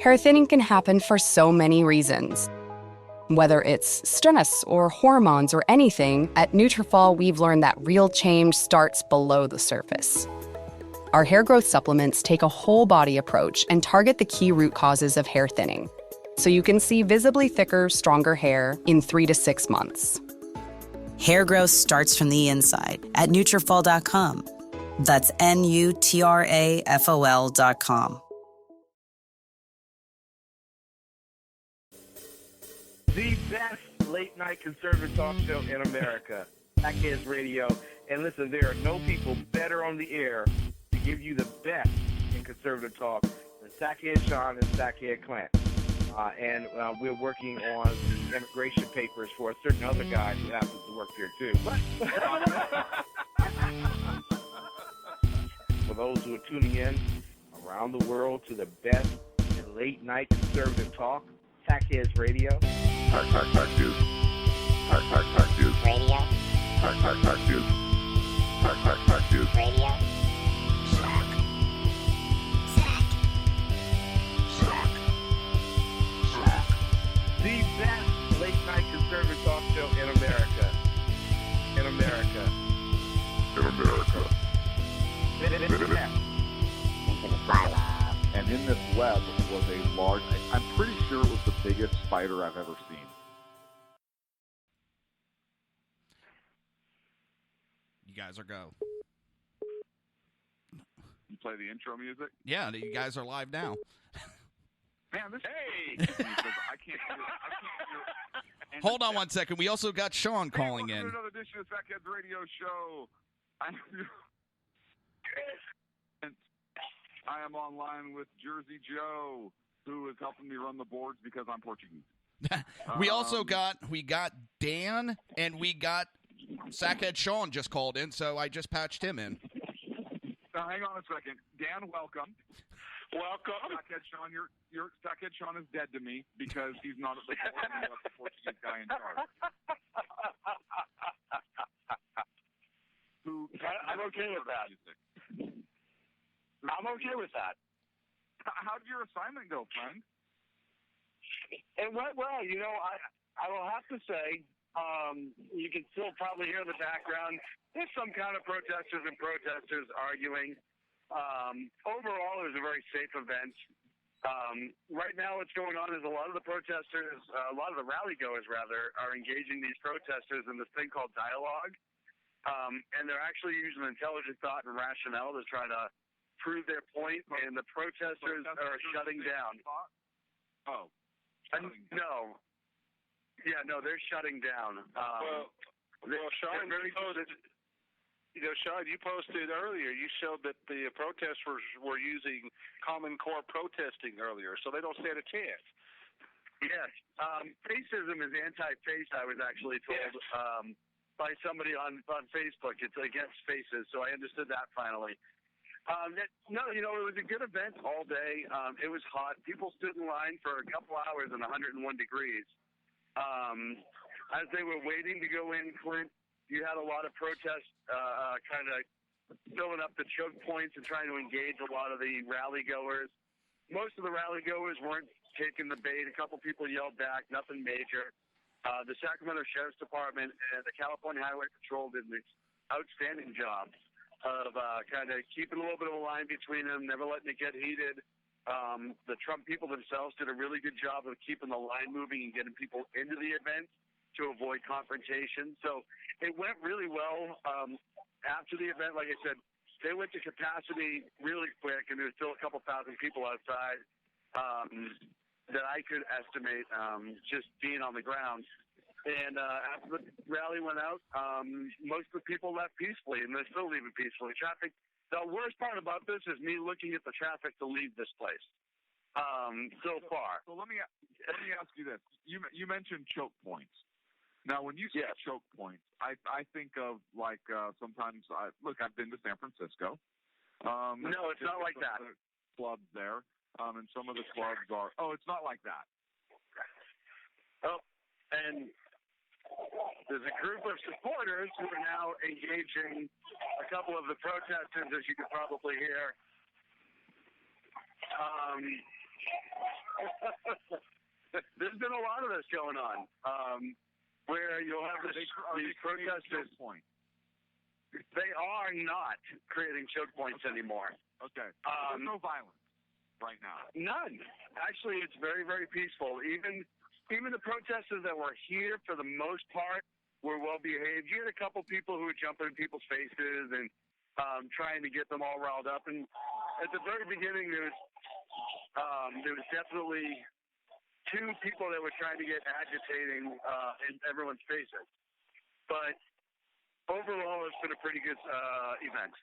Hair thinning can happen for so many reasons. Whether it's stress or hormones or anything, at Nutrafol we've learned that real change starts below the surface. Our hair growth supplements take a whole body approach and target the key root causes of hair thinning, so you can see visibly thicker, stronger hair in 3 to 6 months. Hair growth starts from the inside at Nutrafol.com. That's Nutrafol.com. The best late-night conservative talk show in America, Sackheads Radio. And listen, there are no people better on the air to give you the best in conservative talk than Sackhead Sean and Sackhead Clint. And we're working on the immigration papers for a certain other guy who happens to work here, too. For those who are tuning in around the world to the best in late-night conservative talk, Sackheads Radio. Sack News. Sack News. Radio. Sack News. Sack News. Radio. The best late-night conservative talk show in America. In America. In America. Into the silo. And in this web was a large, I'm pretty sure it was the biggest spider I've ever seen. You guys are go. You play the intro music? Yeah, you guys are live now. Man, this Hey! I can't hear. Hold on one second. We also got Sean calling in. Another edition of Sackheads Radio Show. I am online with Jersey Joe, who is helping me run the boards because I'm Portuguese. we got Dan, and we got Sackhead Sean just called in, so I just patched him in. Now, hang on a second. Dan, welcome. Welcome. Sackhead Sean, your Sackhead Sean is dead to me because he's not at the board and he left the Portuguese guy in charge. I'm okay with that. I'm okay with that. How did your assignment go, friend? It went well. You know, I will have to say, you can still probably hear in the background, there's some kind of protesters arguing. Overall, it was a very safe event. Right now what's going on is a lot of the protesters, a lot of the rally goers, rather, are engaging these protesters in this thing called dialogue. And they're actually using intelligent thought and rationale to try to prove their point, and the protesters are shutting down. Oh. No. Yeah, no, they're shutting down. Sean, Sean, you posted earlier, you showed that the protesters were using Common Core protesting earlier, so they don't stand a chance. Yes. Racism is anti-face, I was actually told by somebody on Facebook. It's against faces, so I understood that finally. No, it was a good event all day. It was hot. People stood in line for a couple hours in 101 degrees. As they were waiting to go in, Clint, you had a lot of protests kind of filling up the choke points and trying to engage a lot of the rally goers. Most of the rally goers weren't taking the bait. A couple people yelled back, nothing major. The Sacramento Sheriff's Department and the California Highway Patrol did an outstanding job of kind of keeping a little bit of a line between them, never letting it get heated. The Trump people themselves did a really good job of keeping the line moving and getting people into the event to avoid confrontation. So it went really well. After the event, like I said, they went to capacity really quick, and there was still a couple thousand people outside that I could estimate just being on the ground. And after the rally went out, most of the people left peacefully, and they're still leaving peacefully. Traffic. The worst part about this is me looking at the traffic to leave this place. So far. So let me ask you this: you mentioned choke points. Now, when you say choke points, I think of like sometimes I've been to San Francisco. No, it's not like that. Clubs there, and some of the clubs are. Oh, it's not like that. Oh, and there's a group of supporters who are now engaging a couple of the protesters, as you can probably hear. There's been a lot of this going on, where you'll have these protesters. They are not creating choke points anymore. Okay. There's no violence right now. None. Actually, it's very, very peaceful. Even the protesters that were here, for the most part, were well behaved. You had a couple people who were jumping in people's faces and trying to get them all riled up. And at the very beginning, there was definitely two people that were trying to get agitating in everyone's faces. But overall, it's been a pretty good event.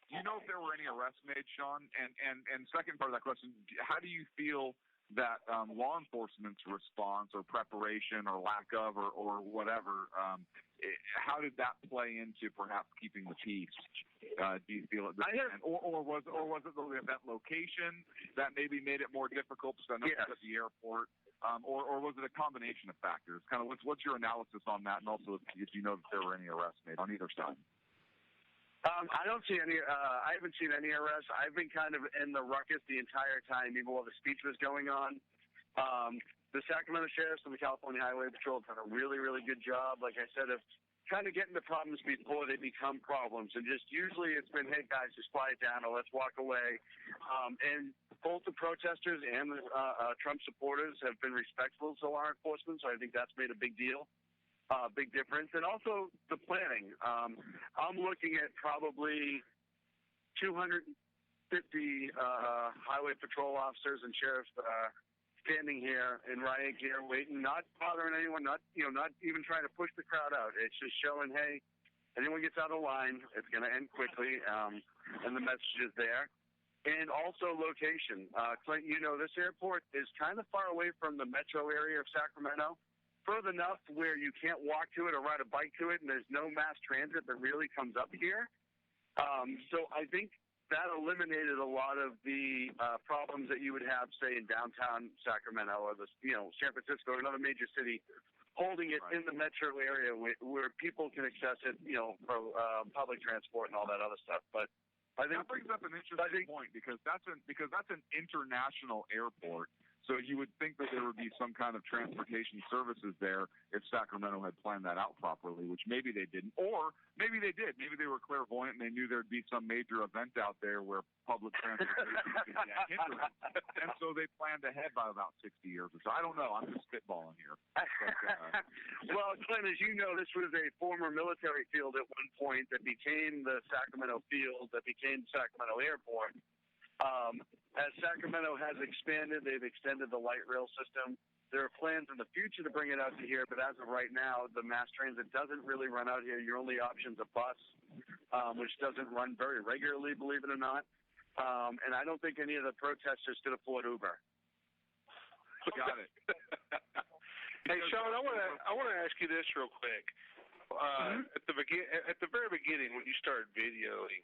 Do you know if there were any arrests made, Sean? And second part of that question, how do you feel that law enforcement's response or preparation or lack of or whatever, how did that play into perhaps keeping the peace? Do you feel it? Or was it the event location that maybe made it more difficult to send us at the airport? Or was it a combination of factors? Kind of what's your analysis on that, and also if you know that there were any arrests made on either side? I don't see any. I haven't seen any arrests. I've been kind of in the ruckus the entire time, even while the speech was going on. The Sacramento Sheriffs and the California Highway Patrol have done a really, really good job, like I said, of kind of getting the problems before they become problems. And just usually it's been, hey, guys, just quiet down or let's walk away. And both the protesters and the Trump supporters have been respectful to law enforcement, so I think that's made a big deal. Big difference. And also the planning. I'm looking at probably 250 highway patrol officers and sheriffs standing here in riot gear, waiting, not bothering anyone, not even trying to push the crowd out. It's just showing, hey, anyone gets out of line, it's going to end quickly, and the message is there. And also location. Clint, this airport is kind of far away from the metro area of Sacramento. Further enough where you can't walk to it or ride a bike to it, and there's no mass transit that really comes up here. So I think that eliminated a lot of the problems that you would have, say, in downtown Sacramento or San Francisco or another major city, holding it in the metro area where people can access it, for public transport and all that other stuff. But I think that brings up an interesting point because that's an international airport. So you would think that there would be some kind of transportation services there if Sacramento had planned that out properly, which maybe they didn't. Or maybe they did. Maybe they were clairvoyant and they knew there'd be some major event out there where public transportation could get hindered. And so they planned ahead by about 60 years or so. I don't know. I'm just spitballing here. But, well, Clint, as you know, this was a former military field at one point that became the Sacramento field, that became Sacramento Airport. As Sacramento has expanded, they've extended the light rail system. There are plans in the future to bring it out to here, but as of right now, the mass transit doesn't really run out here. Your only option is a bus, which doesn't run very regularly, believe it or not. And I don't think any of the protesters could afford Uber. Got it. Hey, Sean, I want to ask you this real quick. At the very beginning, when you started videoing,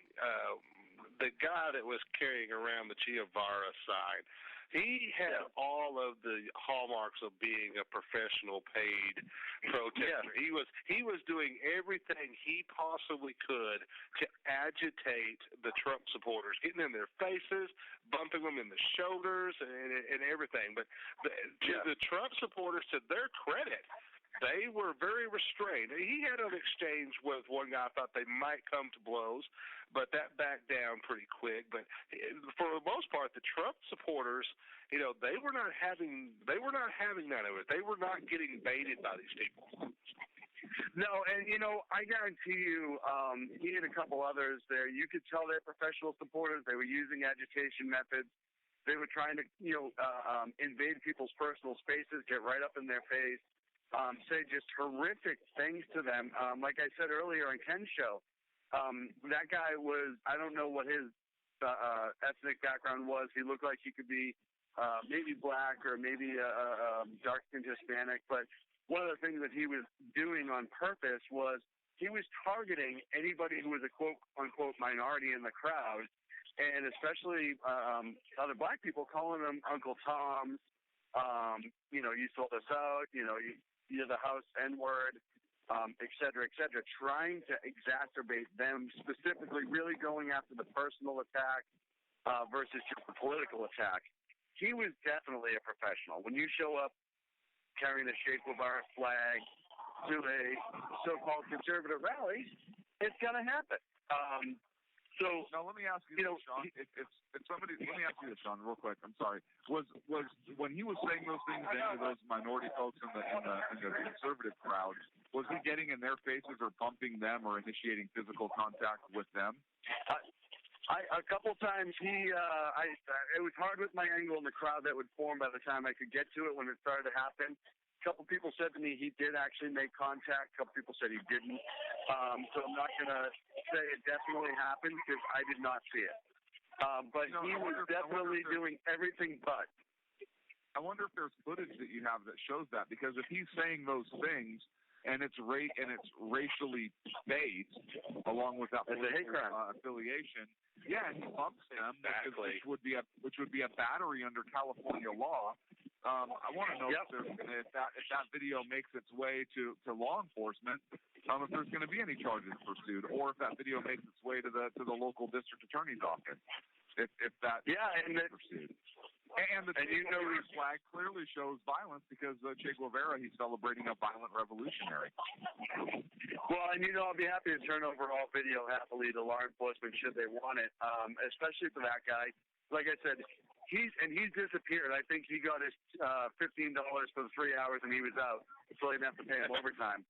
the guy that was carrying around the Che Guevara sign, he had all of the hallmarks of being a professional paid protester. Yeah. He was doing everything he possibly could to agitate the Trump supporters, getting in their faces, bumping them in the shoulders, and everything. But the Trump supporters, to their credit, they were very restrained. He had an exchange with one guy. I thought they might come to blows, but that backed down pretty quick. But for the most part, the Trump supporters, they were not having none of it. They were not getting baited by these people. No, and I guarantee you, he and a couple others there, you could tell they're professional supporters. They were using agitation methods. They were trying to, invade people's personal spaces, get right up in their face. Say just horrific things to them. Like I said earlier on Ken's show, that guy was, I don't know what his ethnic background was. He looked like he could be maybe black or maybe dark-skinned Hispanic. But one of the things that he was doing on purpose was he was targeting anybody who was a quote-unquote minority in the crowd, and especially other black people, calling them Uncle Toms. You sold us out, you're the house N-word, et cetera, trying to exacerbate them, specifically really going after the personal attack versus just the political attack. he was definitely a professional. When you show up carrying a Che Guevara flag to a so-called conservative rally, it's going to happen. So now let me ask you, this, Sean. If somebody, let me ask you this, Sean, real quick. I'm sorry. Was when he was saying those things to those minority folks in the conservative crowd, was he getting in their faces or bumping them or initiating physical contact with them? A couple times it was hard with my angle in the crowd that would form by the time I could get to it when it started to happen. A couple people said to me he did actually make contact. A couple people said he didn't. So I'm not going to say it definitely happened because I did not see it. But he was definitely doing everything but. I wonder if there's footage that you have that shows that, because if he's saying those things and it's racially based, along with that political affiliation, yeah, he bumps them, exactly. which would be a battery under California law. I want to know if that video makes its way to law enforcement, if there's going to be any charges pursued, or if that video makes its way to the local district attorney's office. If that is pursued. And the Che Guevara flag clearly shows violence because Che Guevara, he's celebrating a violent revolutionary. Well, and I'll be happy to turn over all video happily to law enforcement should they want it, especially for that guy. Like I said, he's disappeared. I think he got his $15 for the 3 hours and he was out, so he didn't have to pay him overtime.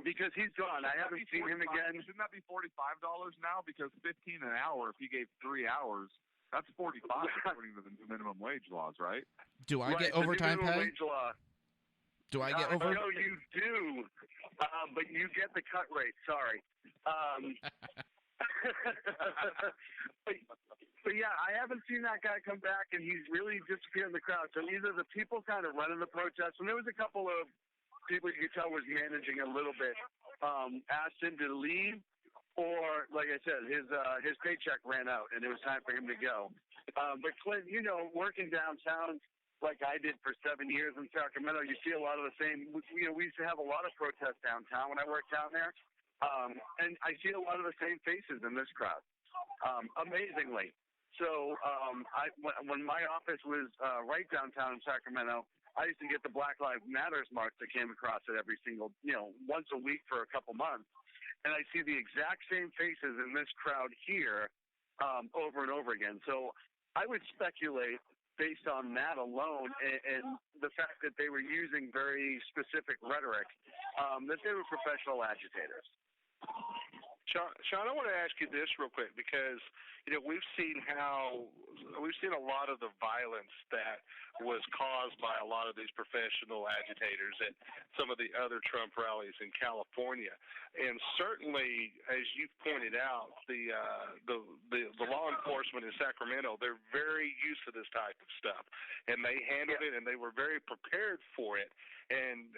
Because he's gone. I haven't seen him again. Shouldn't that be $45 now? Because $15 an hour, if he gave 3 hours, that's $45 according to the minimum wage laws, right? Do I get overtime pay? Do I get overtime? No, you do, but you get the cut rate. Sorry. But yeah, I haven't seen that guy come back, and he's really disappeared in the crowd. So either the people kind of running the protest, and there was a couple of people you could tell was managing a little bit, asked him to leave, or like I said, his paycheck ran out and it was time for him to go. But Clint, working downtown like I did for 7 years in Sacramento, you see a lot of the same. We used to have a lot of protests downtown when I worked down there, and I see a lot of the same faces in this crowd. Amazingly. So when my office was right downtown in Sacramento, I used to get the Black Lives Matters march that came across it every single, once a week for a couple months. And I see the exact same faces in this crowd here over and over again. So I would speculate, based on that alone and the fact that they were using very specific rhetoric, that they were professional agitators. Sean, I want to ask you this real quick because we've seen a lot of the violence that was caused by a lot of these professional agitators at some of the other Trump rallies in California, and certainly, as you've pointed out, the law enforcement in Sacramento, they're very used to this type of stuff, and they handled it, and they were very prepared for it. And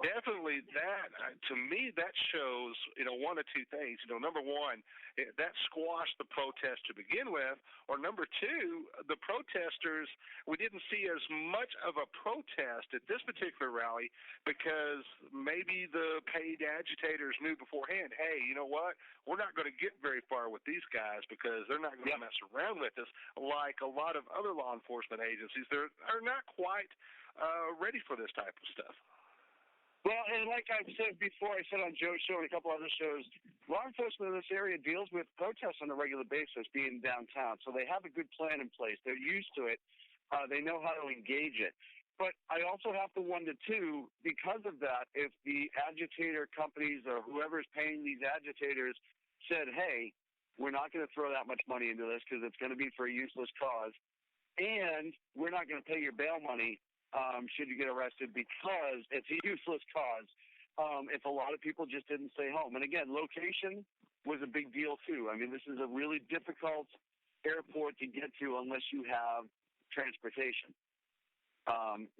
definitely that, to me, that shows, one of two things. Number one, that squashed the protest to begin with, or number two, the protesters, we didn't see as much of a protest at this particular rally because maybe the paid agitators knew beforehand, hey, you know what, we're not going to get very far with these guys because they're not going to mess around with us like a lot of other law enforcement agencies. They're not quite ready for this type of stuff. Well, and like I've said before, I said on Joe's show and a couple other shows, law enforcement in this area deals with protests on a regular basis being downtown. So they have a good plan in place. They're used to it. They know how to engage it. But I also have to wonder, too, because of that, if the agitator companies or whoever's paying these agitators said, hey, we're not going to throw that much money into this because it's going to be for a useless cause, and we're not going to pay your bail money should you get arrested because it's a useless cause, if a lot of people just didn't stay home. And again, location was a big deal too. I mean, this is a really difficult airport to get to unless you have transportation.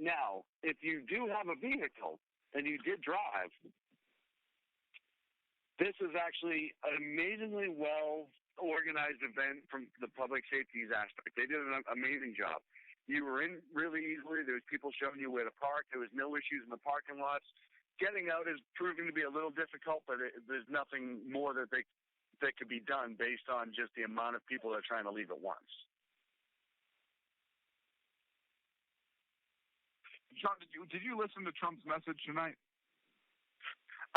Now, if you do have a vehicle and you did drive, this is actually an amazingly well organized event from the public safety aspect. They did an amazing job. You were in really easily. There was people showing you where to park. There was no issues in the parking lots. Getting out is proving to be a little difficult, but there's nothing more that could be done based on just the amount of people that are trying to leave at once. Sean, did you listen to Trump's message tonight?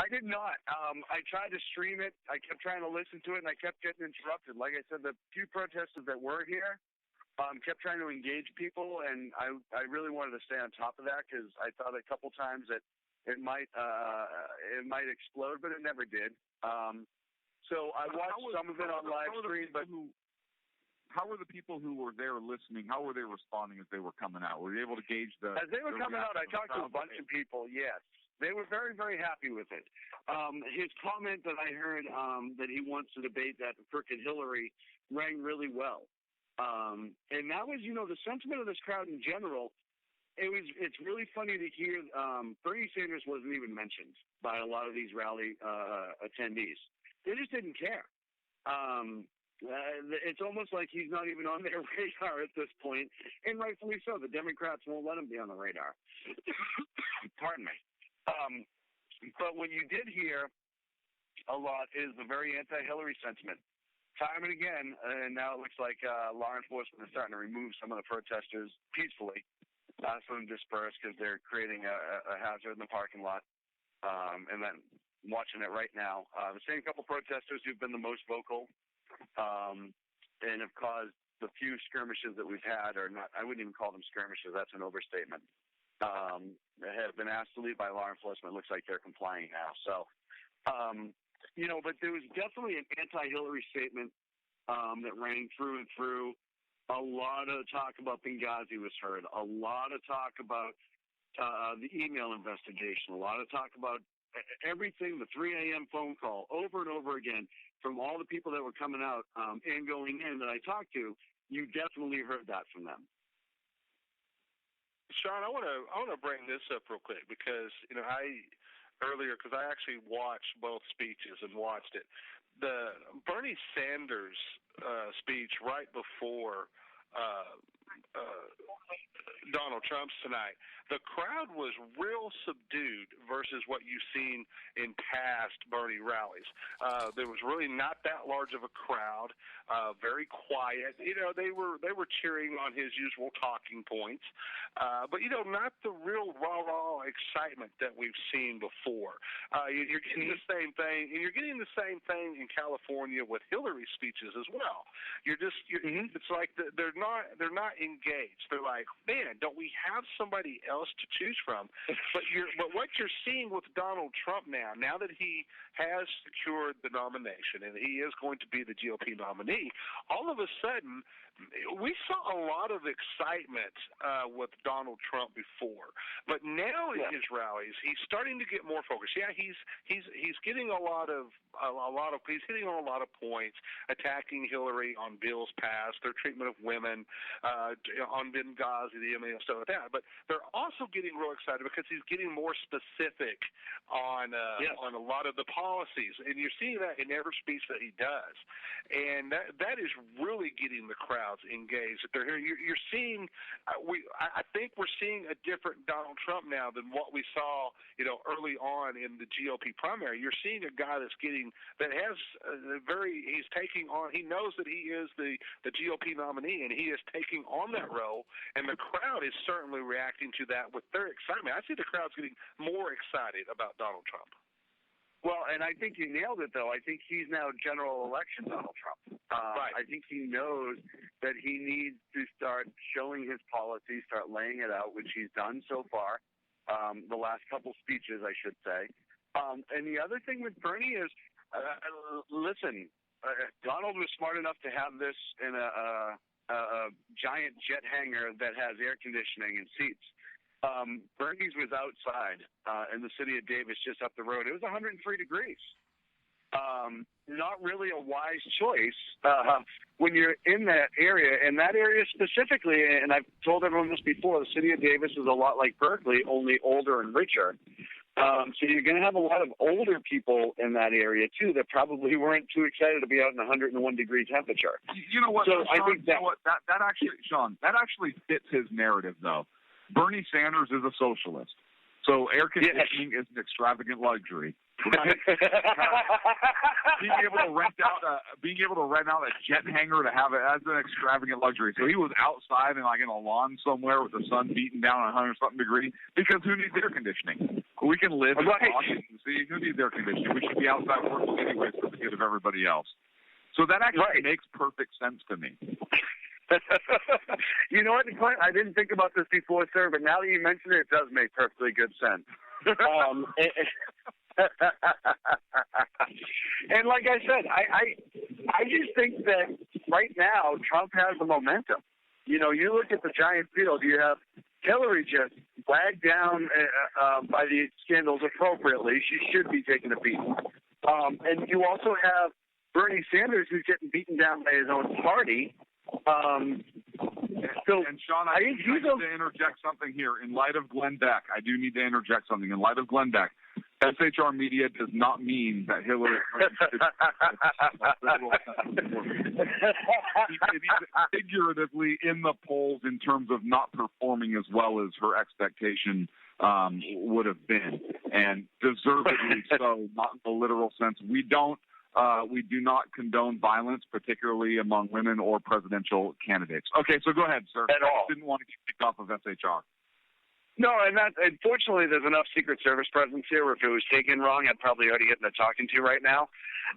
I did not. I tried to stream it. I kept trying to listen to it, and I kept getting interrupted. Like I said, the few protesters that were here kept trying to engage people, and I really wanted to stay on top of that because I thought a couple times that it might explode, but it never did. So I watched some of it on live stream, but. How were the people who were there listening? How were they responding as they were coming out? Were you able to gauge the? As they were coming out, I talked to a bunch of people. Yes, they were very, very happy with it. His comment that I heard that he wants to debate that frickin' Hillary rang really well, and that was, the sentiment of this crowd in general. It's really funny to hear. Bernie Sanders wasn't even mentioned by a lot of these rally attendees. They just didn't care. It's almost like he's not even on their radar at this point, and rightfully so. The Democrats won't let him be on the radar. Pardon me. But what you did hear a lot is the very anti-Hillary sentiment. Time and again, and now it looks like law enforcement is starting to remove some of the protesters peacefully, ask them to disperse because they're creating a hazard in the parking lot. And then watching it right now, the same couple protesters who've been the most vocal and have caused the few skirmishes that we've had, or not, I wouldn't even call them skirmishes, that's an overstatement, have been asked to leave by law enforcement. It looks like they're complying now. So, but there was definitely an anti-Hillary statement that rang through and through. A lot of talk about Benghazi was heard. A lot of talk about the email investigation. A lot of talk about everything, the 3 a.m. phone call, over and over again, from all the people that were coming out and going in that I talked to. You definitely heard that from them. Sean, I want to bring this up real quick because because I actually watched both speeches and watched it. The Bernie Sanders speech right before Donald Trump's tonight, the crowd was real subdued versus what you've seen in past Bernie rallies. There was really not that large of a crowd, very quiet. They were cheering on his usual talking points, but not the real rah-rah excitement that we've seen before. You're getting the same thing, and you're getting the same thing in California with Hillary's speeches as well. It's like they're not engaged. They're like, man, don't we have somebody else to choose from? But what you're seeing with Donald Trump now that he has secured the nomination and he is going to be the GOP nominee, all of a sudden we saw a lot of excitement with Donald Trump before, but now in his rallies he's starting to get more focused. Yeah, he's getting he's hitting on a lot of points, attacking Hillary on bills passed, their treatment of women, on Benghazi, the MA, stuff like that. But they're also getting real excited because he's getting more specific on a lot of the policies, and you're seeing that in every speech that he does, and that is really getting the crowds engaged. That they're here. You're seeing. I think we're seeing a different Donald Trump now than what we saw, early on in the GOP primary. You're seeing a guy he's taking on. He knows that he is the GOP nominee, and he is taking on that role, and the crowd is certainly reacting to that with their excitement. I see the crowd's getting more excited about Donald Trump. Well, and I think you nailed it, though. I think he's now general election Donald Trump. Right. I think he knows that he needs to start showing his policy, start laying it out, which he's done so far, the last couple speeches, I should say. And the other thing with Bernie is, listen, Donald was smart enough to have this in a giant jet hangar that has air conditioning and seats. Bernie's was outside in the city of Davis, just up the road. It was 103 degrees. Not really a wise choice when you're in that area. And that area specifically, and I've told everyone this before, the city of Davis is a lot like Berkeley, only older and richer. So you're going to have a lot of older people in that area, too, that probably weren't too excited to be out in 101-degree temperature. You know what, so Sean, I think that actually fits his narrative, though. Bernie Sanders is a socialist. So air conditioning is an extravagant luxury. Right? being able to rent out a jet hangar to have it as an extravagant luxury. So he was outside and like in a lawn somewhere with the sun beating down 100-something degrees because who needs air conditioning? We can live in Washington, D.C. Who needs air conditioning? We should be outside working anyways for the good of everybody else. So that actually makes perfect sense to me. You know what, Clint? I didn't think about this before, sir, but now that you mention it, it does make perfectly good sense. And like I said, I just think that right now Trump has the momentum. You know, you look at the giant field, you have Hillary just wagged down by the scandals appropriately. She should be taking a beating. And you also have Bernie Sanders, who's getting beaten down by his own party. And Sean, I need to interject something here. In light of Glenn Beck, I do need to interject something. In light of Glenn Beck, SHR media does not mean that Hillary figuratively in the polls in terms of not performing as well as her expectation would have been, and deservedly so, not in the literal sense. We do not condone violence, particularly among women or presidential candidates. Okay, so go ahead, sir. At all. I didn't want to get kicked off of SHR. No, and that unfortunately there's enough Secret Service presence here where if it was taken wrong, I'd probably already get in the talking to right now.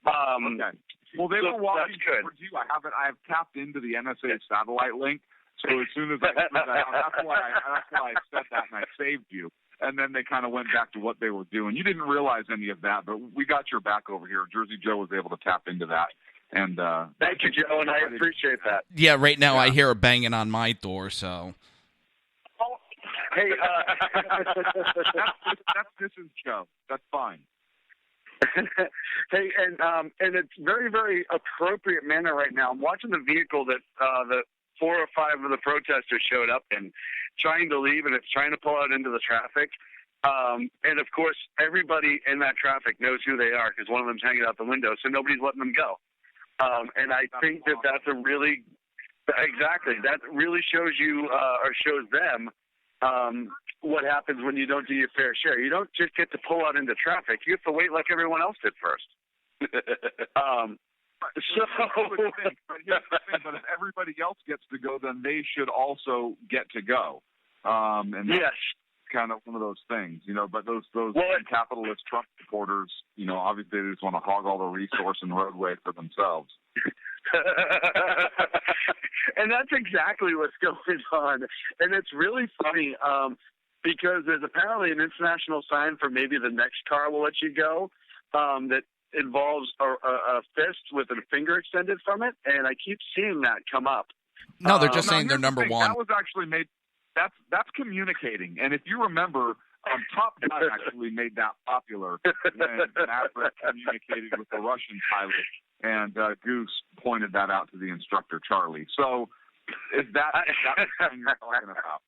Okay. Well, they were walking towards you. I have tapped into the NSA satellite link, so as soon as I put that out, that's why I said that and I saved you. And then they kind of went back to what they were doing. You didn't realize any of that, but we got your back over here. Jersey Joe was able to tap into that. And thank you, Joe, and I appreciate that. Yeah, right now I hear her banging on my door, so. Hey, that's Mrs. Joe. That's fine. Hey, and it's very, very appropriate manner right now. I'm watching the vehicle that the 4 or 5 of the protesters showed up in, trying to leave, and it's trying to pull out into the traffic. And, of course, everybody in that traffic knows who they are because one of them's hanging out the window, so nobody's letting them go. And I think that that's a really – exactly. That really shows you or shows them what happens when you don't do your fair share. You don't just get to pull out into traffic. You have to wait like everyone else did first. But if everybody else gets to go, then they should also get to go. And that's kind of one of those things, you know. But those capitalist Trump supporters, you know, obviously they just want to hog all the resource and roadway for themselves. And that's exactly what's going on. And it's really funny because there's apparently an international sign for maybe the next car will let you go that involves a fist with a finger extended from it, and I keep seeing that come up. No, they're just saying they're number one. That was actually made. That's communicating, and if you remember, Top Gun actually made that popular when Maverick communicated with the Russian pilot, and Goose pointed that out to the instructor Charlie. So, is that the thing you're talking about?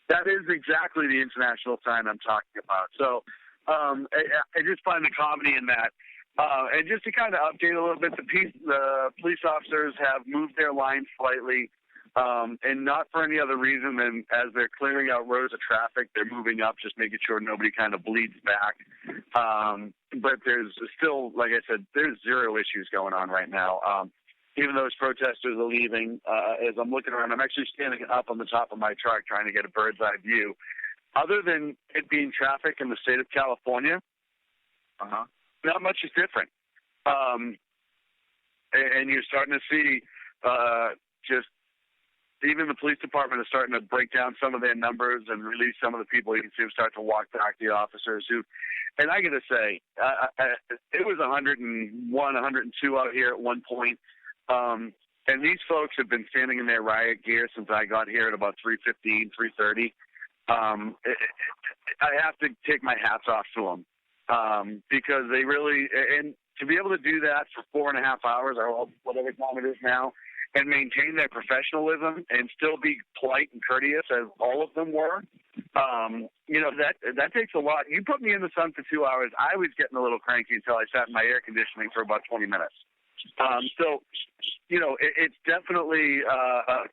That is exactly the international sign I'm talking about. So. I just find the comedy in that. And just to kind of update a little bit, the police officers have moved their line slightly, and not for any other reason than as they're clearing out rows of traffic, they're moving up, just making sure nobody kind of bleeds back. But there's still, like I said, there's zero issues going on right now. Even those protesters are leaving. As I'm looking around, I'm actually standing up on the top of my truck trying to get a bird's eye view. Other than it being traffic in the state of California, not much is different. And you're starting to see just even the police department is starting to break down some of their numbers and release some of the people. You can see them start to walk back the officers who, and I got to say, it was 101, 102 out here at one point. And these folks have been standing in their riot gear since I got here at about 3:15, 3:30. I have to take my hats off to them because they really, and to be able to do that for 4.5 hours or whatever time it is now, and maintain their professionalism and still be polite and courteous as all of them were, you know, that takes a lot. You put me in the sun for 2 hours, I was getting a little cranky until I sat in my air conditioning for about 20 minutes. So, you know, it's definitely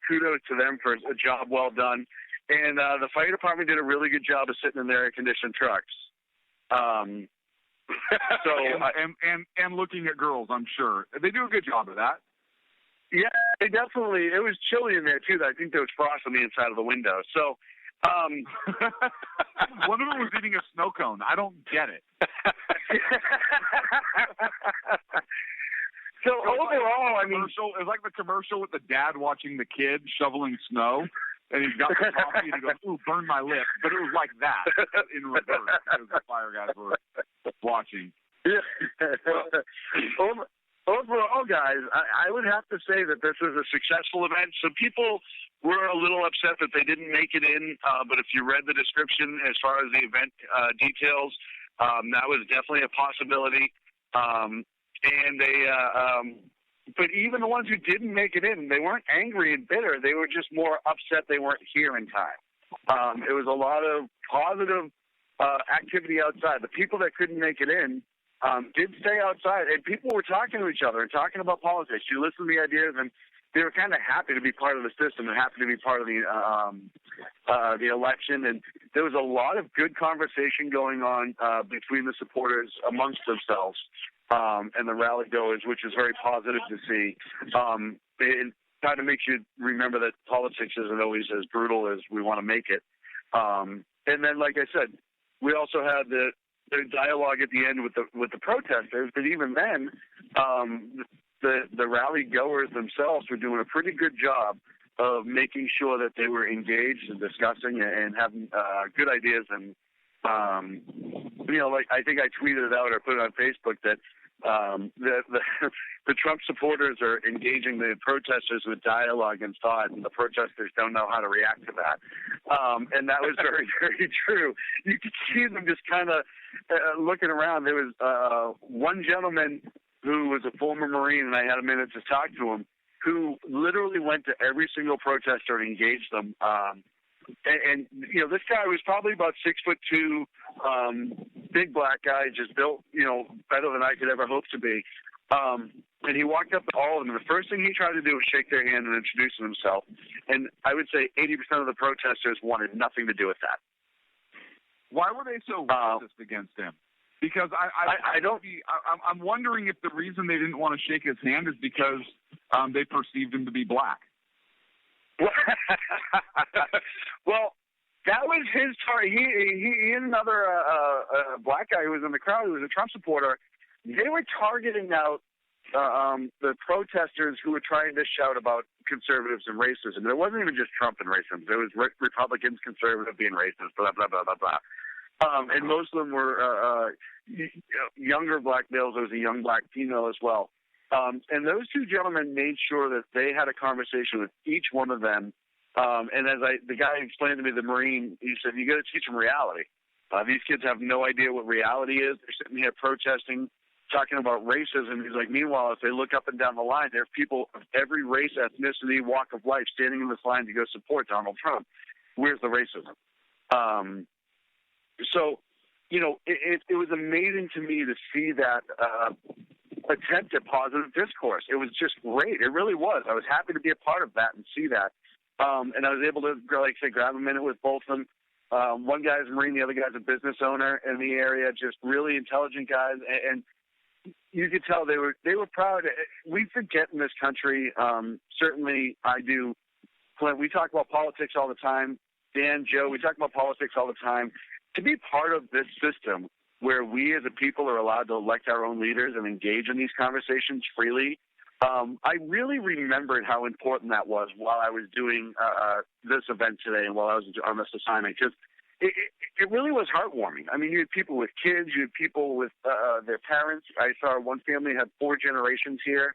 kudos to them for a job well done. And the fire department did a really good job of sitting in their air-conditioned trucks. So and looking at girls, I'm sure they do a good job of that. Yeah, they definitely. It was chilly in there too. I think there was frost on the inside of the window. So one of them was eating a snow cone. I don't get it. So overall, I mean, it's like the commercial with the dad watching the kid shoveling snow, and he's got the coffee, and he goes, "Ooh, burn my lip." But it was like that in reverse because the fire guys were watching. Yeah. Overall, guys, I would have to say that this was a successful event. Some people were a little upset that they didn't make it in, but if you read the description as far as the event details, that was definitely a possibility. And they, but even the ones who didn't make it in, they weren't angry and bitter. They were just more upset they weren't here in time. It was a lot of positive activity outside. The people that couldn't make it in did stay outside, and people were talking to each other and talking about politics. You listen to the ideas, and they were kind of happy to be part of the system and happy to be part of the election. And there was a lot of good conversation going on between the supporters amongst themselves. And the rally goers, which is very positive to see. It kind of makes you remember that politics isn't always as brutal as we want to make it. And then, like I said, we also had the dialogue at the end with the protesters. But even then, the rally goers themselves were doing a pretty good job of making sure that they were engaged and discussing and having good ideas. And like I think I tweeted it out or put it on Facebook that the Trump supporters are engaging the protesters with dialogue and thought, and the protesters don't know how to react to that. And that was very, very true. You could see them just kind of looking around. There was one gentleman who was a former Marine, and I had a minute to talk to him, who literally went to every single protester and engaged them. And this guy was probably about 6'2", big black guy, just built, better than I could ever hope to be. And he walked up to all of them. The first thing he tried to do was shake their hand and introduce himself. And I would say 80% of the protesters wanted nothing to do with that. Why were they so racist against him? Because I'm wondering if the reason they didn't want to shake his hand is because they perceived him to be black. Well, that was his target. He and another black guy who was in the crowd, who was a Trump supporter, they were targeting out the protesters who were trying to shout about conservatives and racism. It wasn't even just Trump and racism. There was Republicans, conservative being racist, blah, blah, blah, blah, blah. And most of them were younger black males. There was a young black female as well. And those two gentlemen made sure that they had a conversation with each one of them. And as the guy explained to me, the Marine, he said, you got to teach them reality. These kids have no idea what reality is. They're sitting here protesting, talking about racism. He's like, meanwhile, if they look up and down the line, there are people of every race, ethnicity, walk of life standing in this line to go support Donald Trump. Where's the racism? So, it was amazing to me to see that attempt at positive discourse. It was just great. It really was. I was happy to be a part of that and see that. And I was able to, like I said, grab a minute with both of them. One guy's a Marine, the other guy's a business owner in the area, just really intelligent guys. And you could tell they were proud. We forget in this country, certainly I do, Clint, we talk about politics all the time. Dan, Joe, we talk about politics all the time. To be part of this system where we as a people are allowed to elect our own leaders and engage in these conversations freely, I really remembered how important that was while I was doing this event today and while I was on this assignment, because it really was heartwarming. I mean, you had people with kids, you had people with their parents. I saw one family had 4 generations here.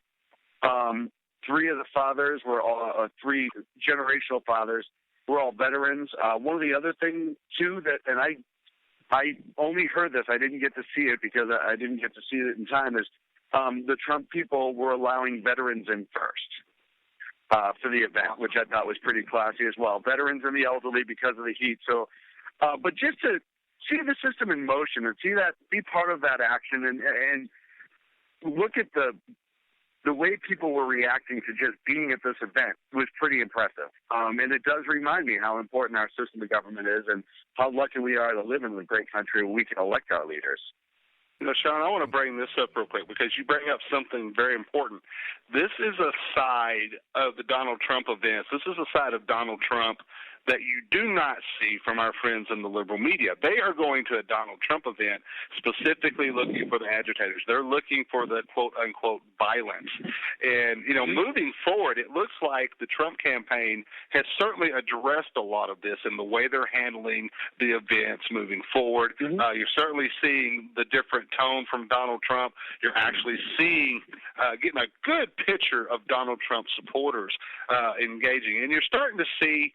3 of the fathers were all 3 generational fathers were all veterans. One of the other things, too, and I only heard this. I didn't get to see it because I didn't get to see it in time, is the Trump people were allowing veterans in first for the event, which I thought was pretty classy as well. Veterans and the elderly because of the heat. So, but just to see the system in motion and see that, be part of that action and look at the way people were reacting to just being at this event was pretty impressive. And it does remind me how important our system of government is and how lucky we are to live in a great country where we can elect our leaders. Sean, I want to bring this up real quick because you bring up something very important. This is a side of the Donald Trump events. This is a side of Donald Trump that you do not see from our friends in the liberal media. They are going to a Donald Trump event specifically looking for the agitators. They're looking for the quote-unquote violence. And, moving forward, it looks like the Trump campaign has certainly addressed a lot of this in the way they're handling the events moving forward. You're certainly seeing the different tone from Donald Trump. You're actually seeing, getting a good picture of Donald Trump supporters engaging. And you're starting to see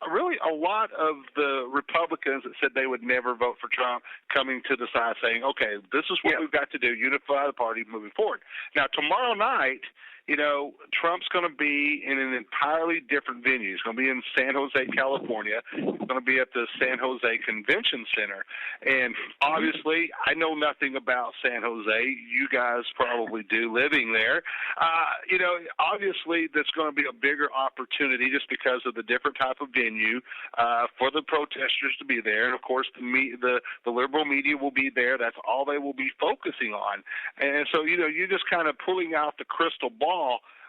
really a lot of the Republicans that said they would never vote for Trump coming to the side saying, okay, this is what we've got to do, unify the party moving forward. Now, tomorrow night, Trump's going to be in an entirely different venue. He's going to be in San Jose, California. He's going to be at the San Jose Convention Center. And obviously, I know nothing about San Jose. You guys probably do, living there. Obviously, there's going to be a bigger opportunity just because of the different type of venue for the protesters to be there. And, of course, the liberal media will be there. That's all they will be focusing on. And so, you're just kind of pulling out the crystal ball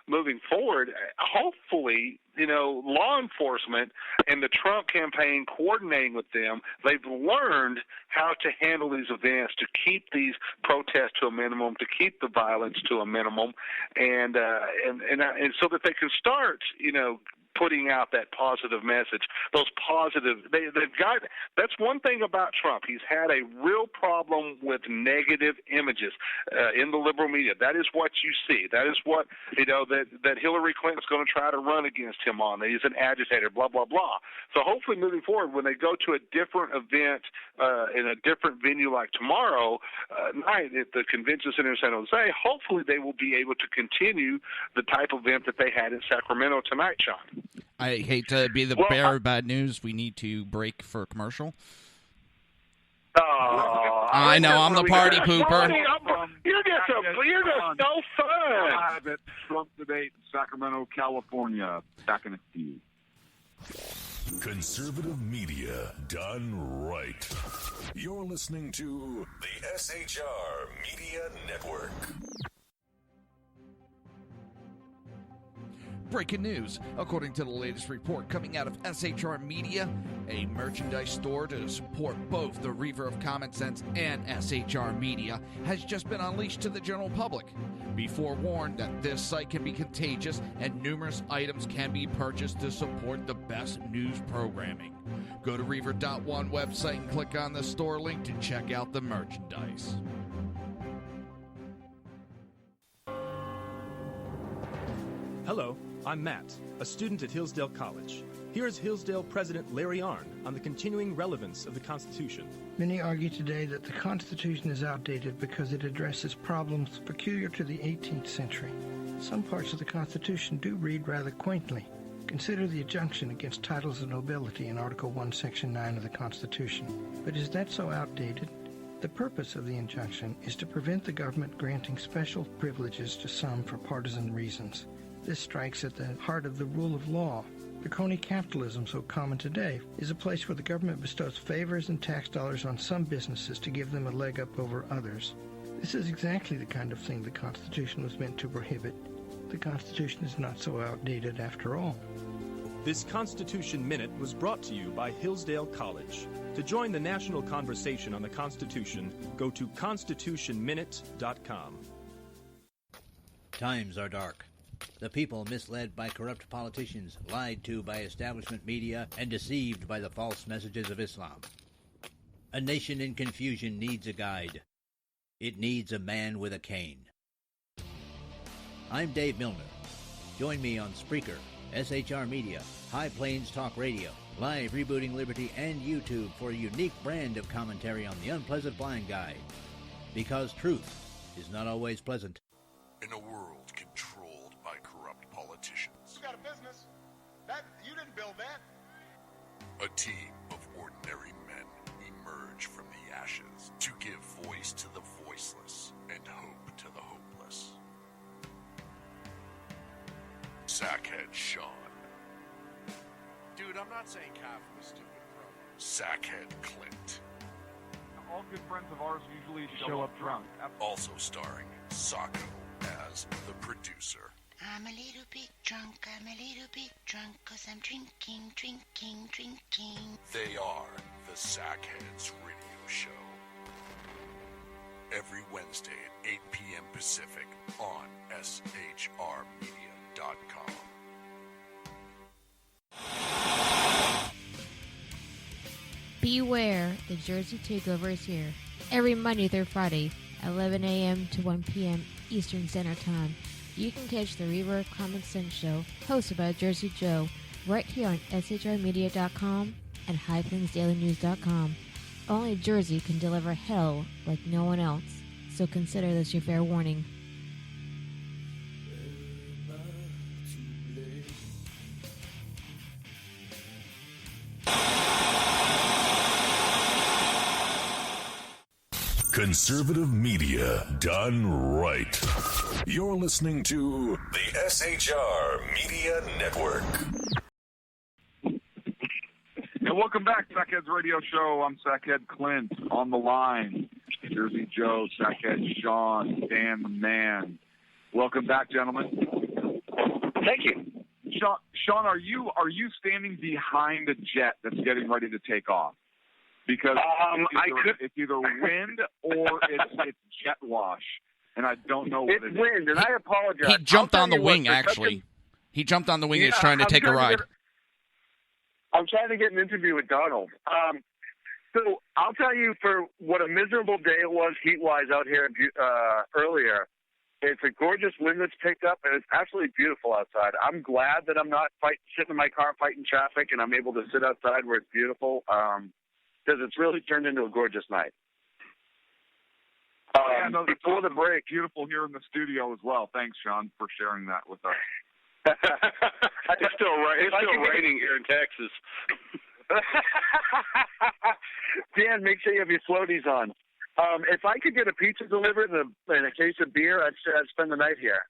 moving forward. Hopefully, law enforcement and the Trump campaign coordinating with them, they've learned how to handle these events, to keep these protests to a minimum, to keep the violence to a minimum, and so that they can start, putting out that positive message. Those positive, they've got. That's one thing about Trump. He's had a real problem with negative images in the liberal media. That is what you see. That is what that Hillary Clinton's going to try to run against him on. That he's an agitator. Blah blah blah. So hopefully, moving forward, when they go to a different event in a different venue like tomorrow night at the Convention Center in San Jose, hopefully they will be able to continue the type of event that they had in Sacramento tonight, Sean. I hate to be the bearer of bad news. We need to break for a commercial. I know, I'm the party pooper. You're just so fun. Live at Trump Debate in Sacramento, California. Back in a few. Conservative media done right. You're listening to the SHR Media Network. Breaking news. According to the latest report coming out of SHR Media, a merchandise store to support both the Reaver of Common Sense and SHR Media has just been unleashed to the general public. Be forewarned that this site can be contagious and numerous items can be purchased to support the best news programming. Go to Reaver.one website and click on the store link to check out the merchandise. Hello, I'm Matt, a student at Hillsdale College. Here's Hillsdale President Larry Arnn on the continuing relevance of the Constitution. Many argue today that the Constitution is outdated because it addresses problems peculiar to the 18th century. Some parts of the Constitution do read rather quaintly. Consider the injunction against titles of nobility in Article 1, Section 9 of the Constitution. But is that so outdated? The purpose of the injunction is to prevent the government granting special privileges to some for partisan reasons. This strikes at the heart of the rule of law. The crony capitalism so common today is a place where the government bestows favors and tax dollars on some businesses to give them a leg up over others. This is exactly the kind of thing the Constitution was meant to prohibit. The Constitution is not so outdated after all. This Constitution Minute was brought to you by Hillsdale College. To join the national conversation on the Constitution, go to constitutionminute.com. Times are dark. The people misled by corrupt politicians, lied to by establishment media, and deceived by the false messages of Islam. A nation in confusion needs a guide. It needs a man with a cane. I'm Dave Milner. Join me on Spreaker, SHR Media, High Plains Talk Radio, Live Rebooting Liberty, and YouTube for a unique brand of commentary on the unpleasant blind guide. Because truth is not always pleasant. In a world controlled by corrupt politicians. You got a business. You didn't build that. A team of ordinary men emerge from the ashes to give voice to the voiceless and hope to the hopeless. Sackhead Sean. Dude, I'm not saying cough was stupid, bro. Sackhead Clint. all good friends of ours usually show up drunk. Also starring Sacco as the producer. I'm a little bit drunk, 'cause I'm drinking. They are the Sackheads Radio Show. Every Wednesday at 8 p.m. Pacific on SHRmedia.com. Beware, the Jersey Takeover is here. Every Monday through Friday, 11 a.m. to 1 p.m. Eastern Standard Time. You can catch the Reaver of Common Sense show, hosted by Jersey Joe, right here on SHRmedia.com and HighPlainsDailyNews.com. Only Jersey can deliver hell like no one else, so consider this your fair warning. Conservative media done right. You're listening to the SHR Media Network. And welcome back, Sackheads Radio Show. I'm Sackhead Clint. On the line, Jersey Joe, Sackhead Sean, Dan the Man. Welcome back, gentlemen. Thank you. Sean, are you standing behind a jet that's getting ready to take off? Because it's either wind or it's jet wash, and I don't know what it is. It's wind, and I apologize. He jumped on the wing, actually. He jumped on the wing and is trying to take a ride. I'm trying to get an interview with Donald. So I'll tell you, for what a miserable day it was heat-wise out here earlier, it's a gorgeous wind that's picked up, and it's absolutely beautiful outside. I'm glad that I'm not sitting in my car fighting traffic, and I'm able to sit outside where it's beautiful. Because it's really turned into a gorgeous night. Before the break, beautiful here in the studio as well. Thanks, Sean, for sharing that with us. It's still raining here in Texas. Dan, make sure you have your floaties on. If I could get a pizza delivered and a case of beer, I'd spend the night here.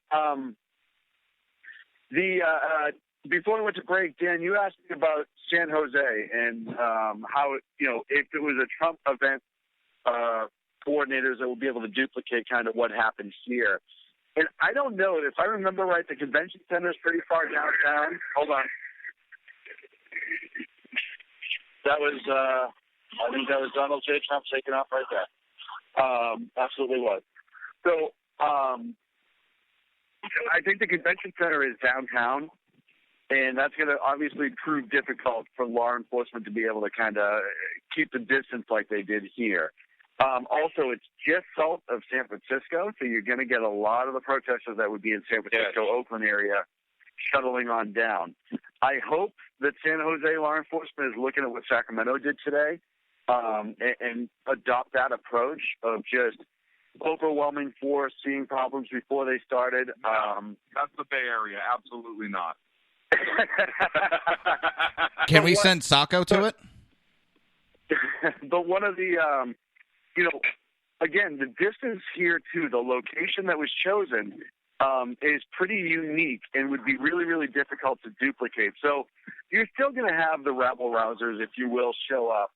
Before we went to break, Dan, you asked me about San Jose and how, if it was a Trump event, coordinators that will be able to duplicate kind of what happened here. And I don't know. If I remember right, the convention center is pretty far downtown. Hold on. That was, I think that was Donald J. Trump taking off right there. Absolutely was. So I think the convention center is downtown. And that's going to obviously prove difficult for law enforcement to be able to kind of keep the distance like they did here. Also, it's just south of San Francisco, so you're going to get a lot of the protesters that would be in San Francisco, Oakland area shuttling on down. I hope that San Jose law enforcement is looking at what Sacramento did today and adopt that approach of just overwhelming force, seeing problems before they started. That's the Bay Area. Absolutely not. Can we send Sacco to it? But one of the, again, the distance here to the location that was chosen is pretty unique and would be really, really difficult to duplicate. So you're still going to have the rabble-rousers, if you will, show up.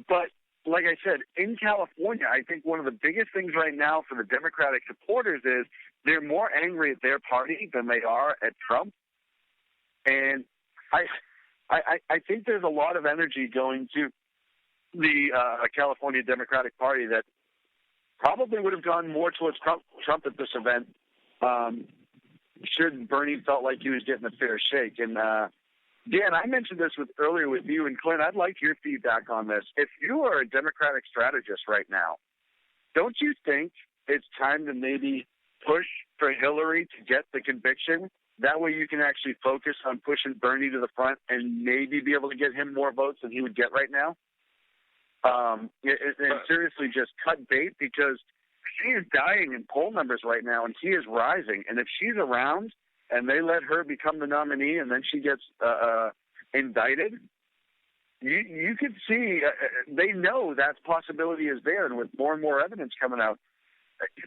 But like I said, in California, I think one of the biggest things right now for the Democratic supporters is they're more angry at their party than they are at Trump. And I think there's a lot of energy going to the California Democratic Party that probably would have gone more towards Trump at this event should Bernie felt like he was getting a fair shake. And Dan, I mentioned this earlier with you and Clint. I'd like your feedback on this. If you are a Democratic strategist right now, don't you think it's time to maybe push for Hillary to get the conviction? That way you can actually focus on pushing Bernie to the front and maybe be able to get him more votes than he would get right now. And seriously, just cut bait, because she is dying in poll numbers right now and he is rising. And if she's around and they let her become the nominee and then she gets indicted, you could see they know that possibility is there. And with more and more evidence coming out,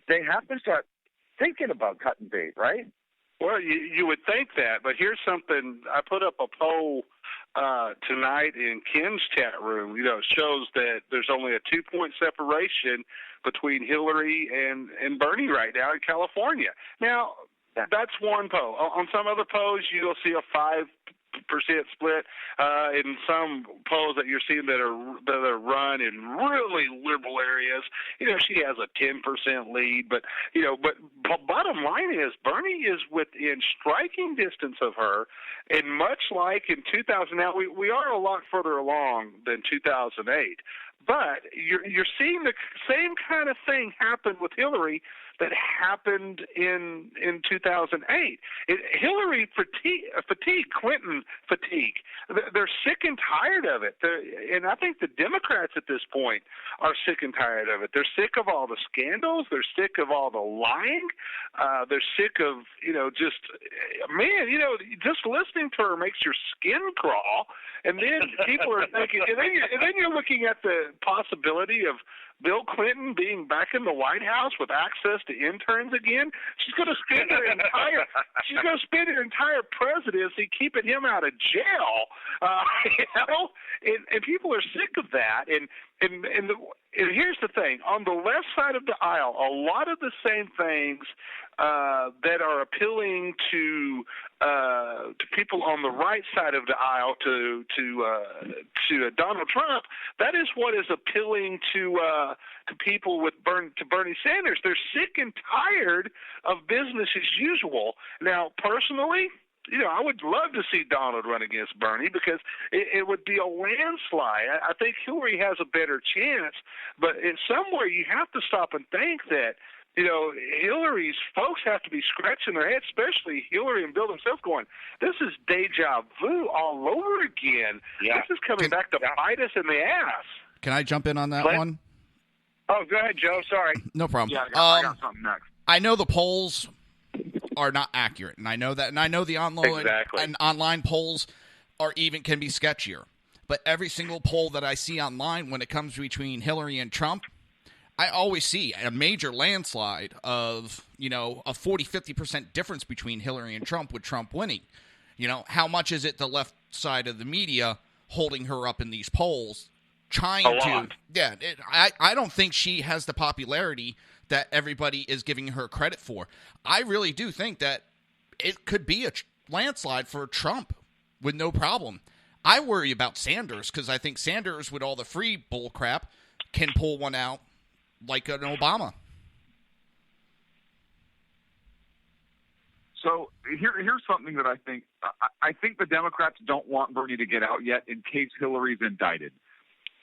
they have to start thinking about cutting bait, right? Well, you would think that, but here's something. I put up a poll tonight in Ken's chat room, shows that there's only a 2-point separation between Hillary and Bernie right now in California. Now, that's one poll. On some other polls, you'll see a 5% split. In some polls that you're seeing that are run in really liberal areas, she has a 10% lead. But bottom line is Bernie is within striking distance of her, and much like in 2000, now we are a lot further along than 2008. But you're seeing the same kind of thing happen with Hillary that happened in 2008. Hillary fatigue, Clinton fatigue. They're sick and tired of it. And I think the Democrats at this point are sick and tired of it. They're sick of all the scandals. They're sick of all the lying. They're sick of, just listening to her makes your skin crawl. And then people are thinking, and then you're looking at the possibility of Bill Clinton being back in the White House with access to interns again. She's going to spend her entire presidency keeping him out of jail. And people are sick of that. And here's the thing: on the left side of the aisle, a lot of the same things that are appealing to people on the right side of the aisle to Donald Trump, that is what is appealing to people with Bernie Sanders. They're sick and tired of business as usual. Now, personally, I would love to see Donald run against Bernie because it would be a landslide. I think Hillary has a better chance, but somewhere you have to stop and think that Hillary's folks have to be scratching their heads, especially Hillary and Bill themselves, going, this is deja vu all over again. Yeah. This is coming back to bite us in the ass. Can I jump in on that one? Oh, go ahead, Joe. Sorry. No problem. Yeah, I got something next. I know the polls are not accurate, and I know that, and I know the online polls can be sketchier. But every single poll that I see online when it comes between Hillary and Trump, I always see a major landslide of, a 40-50% difference between Hillary and Trump, with Trump winning. How much is it the left side of the media holding her up in these polls, trying to? Yeah, I don't think she has the popularity that everybody is giving her credit for. I really do think that it could be a landslide for Trump with no problem. I worry about Sanders because I think Sanders, with all the free bull crap, can pull one out like an Obama. So here's something that I think the Democrats don't want Bernie to get out yet in case Hillary's indicted.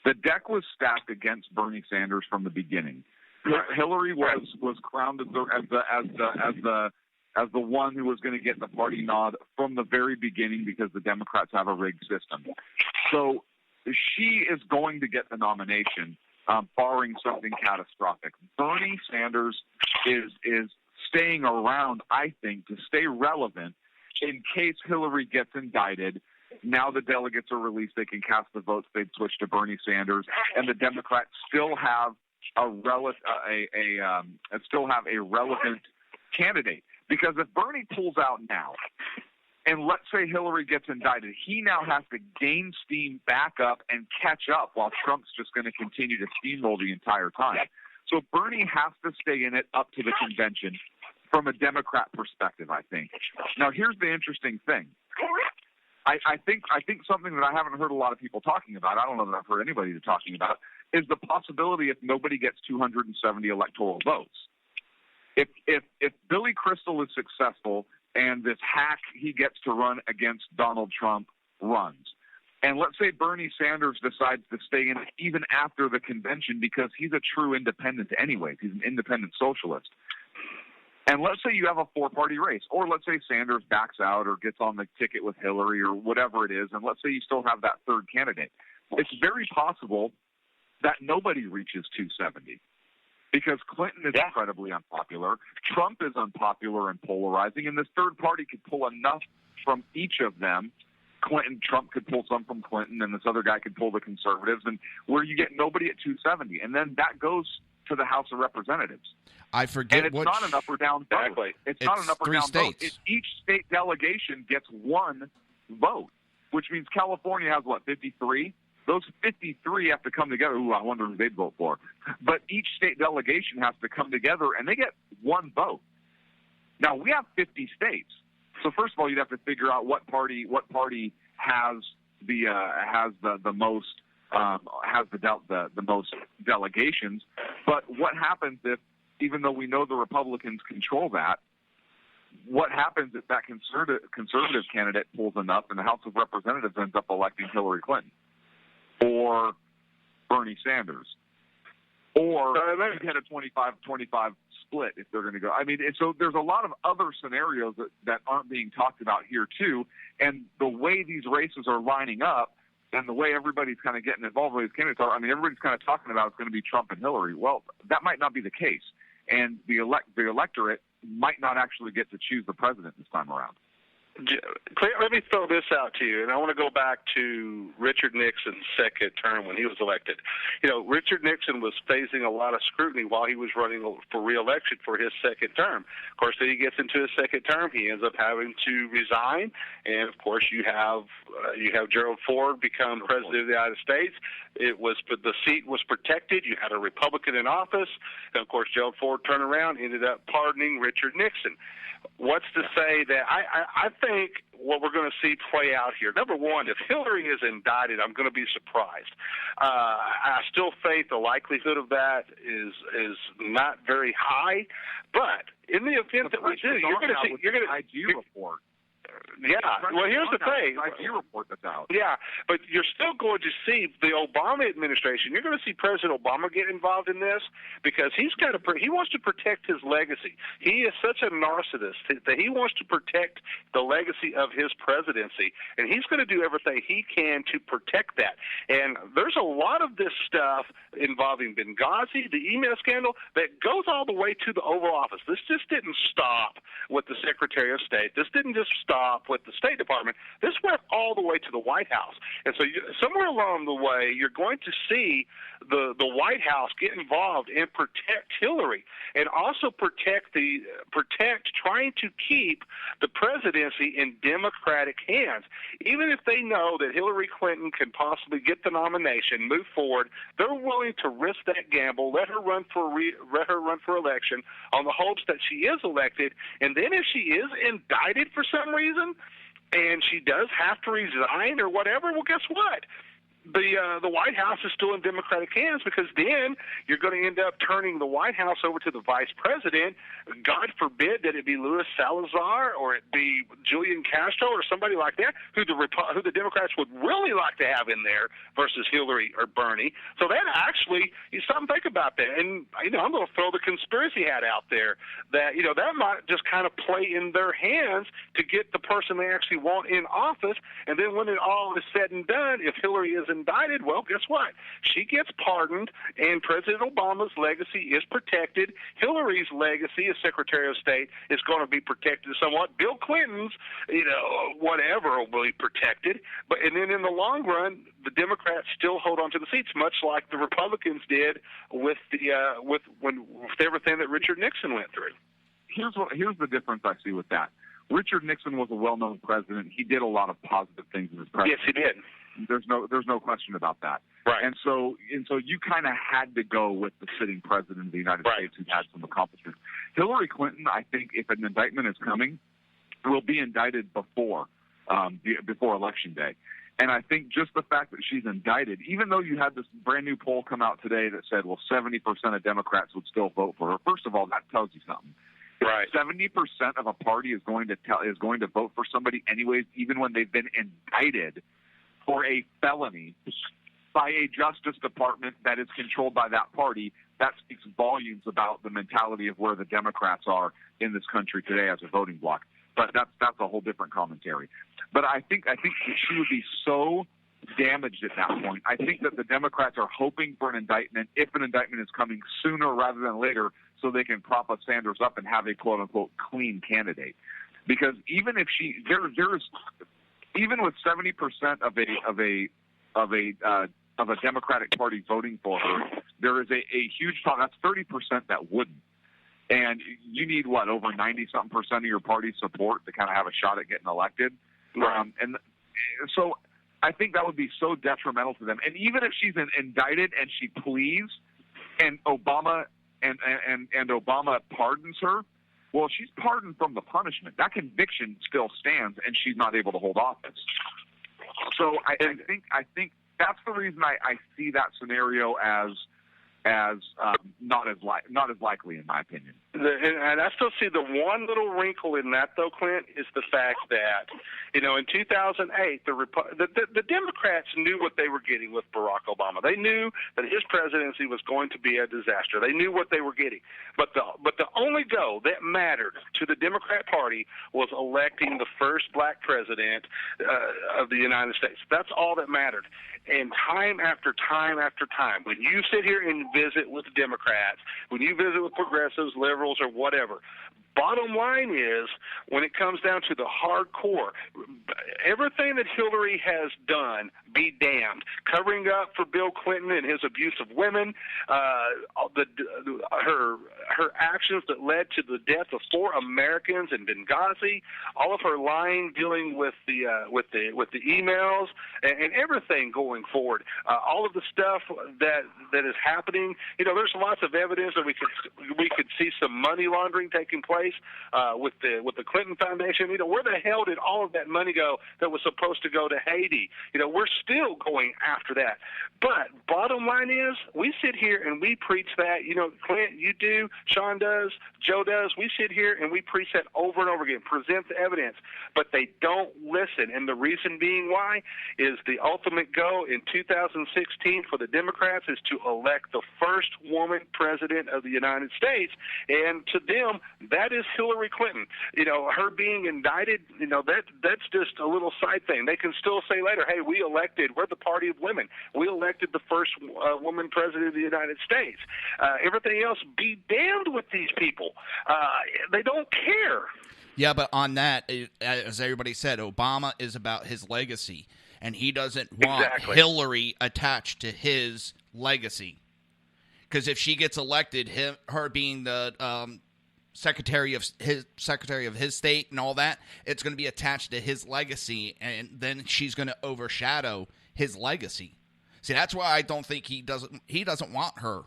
The deck was stacked against Bernie Sanders from the beginning. Hillary was crowned as the one who was going to get the party nod from the very beginning because the Democrats have a rigged system. So she is going to get the nomination, barring something catastrophic. Bernie Sanders is staying around, I think, to stay relevant in case Hillary gets indicted. Now the delegates are released; they can cast the votes. They'd switch to Bernie Sanders, and the Democrats still have a relevant candidate. Because if Bernie pulls out now, and let's say Hillary gets indicted, he now has to gain steam back up and catch up while Trump's just going to continue to steamroll the entire time. So Bernie has to stay in it up to the convention from a Democrat perspective, I think. Now, here's the interesting thing. I think something that I haven't heard a lot of people talking about, I don't know that I've heard anybody talking about, is the possibility if nobody gets 270 electoral votes. If Billy Crystal is successful and this hack he gets to run against Donald Trump runs, and let's say Bernie Sanders decides to stay in even after the convention because he's a true independent anyways, he's an independent socialist, and let's say you have a four-party race, or let's say Sanders backs out or gets on the ticket with Hillary or whatever it is, and let's say you still have that third candidate, it's very possible that nobody reaches 270. Because Clinton is incredibly unpopular, Trump is unpopular and polarizing, and this third party could pull enough from each of them. Trump could pull some from Clinton, and this other guy could pull the conservatives, and where you get nobody at 270. And then that goes to the House of Representatives. I forget and it's not an up or down vote. It's not an up or down states. vote. Each state delegation gets one vote. which means California has, 53? Those 53 have to come together. Ooh, I wonder who they'd vote for. But each state delegation has to come together, and they get one vote. Now, we have 50 states. So first of all, you'd have to figure out what party has the most delegations. But what happens if, even though we know the Republicans control that, what happens if that conservative candidate pulls enough and the House of Representatives ends up electing Hillary Clinton or Bernie Sanders? Or you had a 25-25 split if they're going to go. I mean, and so there's a lot of other scenarios that aren't being talked about here too. And the way these races are lining up and the way everybody's kind of getting involved with these candidates are, I mean, everybody's kind of talking about it's going to be Trump and Hillary. Well, that might not be the case. And the electorate might not actually get to choose the president this time around. Let me throw this out to you, and I want to go back to Richard Nixon's second term when he was elected. You know, Richard Nixon was facing a lot of scrutiny while he was running for re-election for his second term. Of course, then he gets into his second term, he ends up having to resign, and of course, you have Gerald Ford become president of the United States. The seat was protected. You had a Republican in office, and of course, Gerald Ford turned around, ended up pardoning Richard Nixon. What's to say that I think what we're going to see play out here, number one, if Hillary is indicted, I'm going to be surprised. I still think the likelihood of that is not very high, but in the event that we do, you're going to see IG report. Yeah. Well, here's the thing. IG report that's out. Yeah, but you're still going to see the Obama administration. You're going to see President Obama get involved in this because he wants to protect his legacy. He is such a narcissist that he wants to protect the legacy of his presidency, and he's going to do everything he can to protect that. And there's a lot of this stuff involving Benghazi, the email scandal, that goes all the way to the Oval Office. This just didn't stop with the Secretary of State. This didn't just stop with the State Department. This went all the way to the White House. And so somewhere along the way, you're going to see the White House get involved and protect Hillary and also protect trying to keep the presidency in Democratic hands. Even if they know that Hillary Clinton can possibly get the nomination, move forward, they're willing to risk that gamble, let her run for election on the hopes that she is elected. And then if she is indicted for some reason and she does have to resign or whatever, well, guess what? The White House is still in Democratic hands because then you're going to end up turning the White House over to the vice president. God forbid that it be Luis Salazar or it be Julian Castro or somebody like that who the Democrats would really like to have in there versus Hillary or Bernie. So that actually, you stop and think about that. And, I'm going to throw the conspiracy hat out there that, that might just kind of play in their hands to get the person they actually want in office. And then when it all is said and done, if Hillary is indicted, well, guess what? She gets pardoned, and President Obama's legacy is protected. Hillary's legacy as Secretary of State is going to be protected somewhat. Bill Clinton's, whatever will be protected. And then in the long run, the Democrats still hold on to the seats, much like the Republicans did with everything that Richard Nixon went through. Here's the difference I see with that. Richard Nixon was a well-known president. He did a lot of positive things in his presidency. Yes, he did. There's no question about that. Right. And so you kind of had to go with the sitting president of the United States who had some accomplishments. Hillary Clinton, I think, if an indictment is coming, will be indicted before Election Day. And I think just the fact that she's indicted, even though you had this brand new poll come out today that said, well, 70% of Democrats would still vote for her. First of all, that tells you something. Right. 70% of a party is going to vote for somebody anyways, even when they've been indicted for a felony by a Justice Department that is controlled by that party. That speaks volumes about the mentality of where the Democrats are in this country today as a voting bloc. But that's a whole different commentary. But I think that she would be so damaged at that point. I think that the Democrats are hoping for an indictment, if an indictment is coming sooner rather than later, so they can prop up Sanders up and have a quote unquote clean candidate. Because even if even with 70% of a Democratic Party voting for her, there is a huge talk. That's 30% that wouldn't. And you need over 90-something% of your party's support to kind of have a shot at getting elected. Right. So I think that would be so detrimental to them. And even if she's indicted and she pleads, and Obama Obama pardons her, well, she's pardoned from the punishment. That conviction still stands, and she's not able to hold office. So I think that's the reason I see that scenario as not as likely, in my opinion. And I still see the one little wrinkle in that, though, Clint, is the fact that, in 2008, the Democrats knew what they were getting with Barack Obama. They knew that his presidency was going to be a disaster. They knew what they were getting. But the only go that mattered to the Democrat Party was electing the first black president of the United States. That's all that mattered. And time after time after time, when you sit here and visit with Democrats, when you visit with progressives, liberals, or whatever, bottom line is, when it comes down to the hardcore, everything that Hillary has done, be damned. Covering up for Bill Clinton and his abuse of women, her actions that led to the death of 4 Americans in Benghazi, all of her lying dealing with the emails, and everything going forward, all of the stuff that is happening. There's lots of evidence that we could see some money laundering taking place with the Clinton Foundation. Where the hell did all of that money go that was supposed to go to Haiti? We're still going after that. But bottom line is, we sit here and we preach that. Clint, you do, Sean does, Joe does. We sit here and we preach that over and over again, present the evidence, but they don't listen. And the reason being why is the ultimate goal in 2016 for the Democrats is to elect the first woman president of the United States. And to them, that is Hillary Clinton. Her being indicted, that's just a little side thing. They can still say later, hey, we're the party of women. We elected the first woman president of the United States. Everything else, be damned with these people. They don't care. Yeah, but on that, as everybody said, Obama is about his legacy, and he doesn't want Hillary attached to his legacy. Because if she gets elected, her being the secretary of his state and all that, it's going to be attached to his legacy, and then she's going to overshadow his legacy. See, that's why I don't think he doesn't want her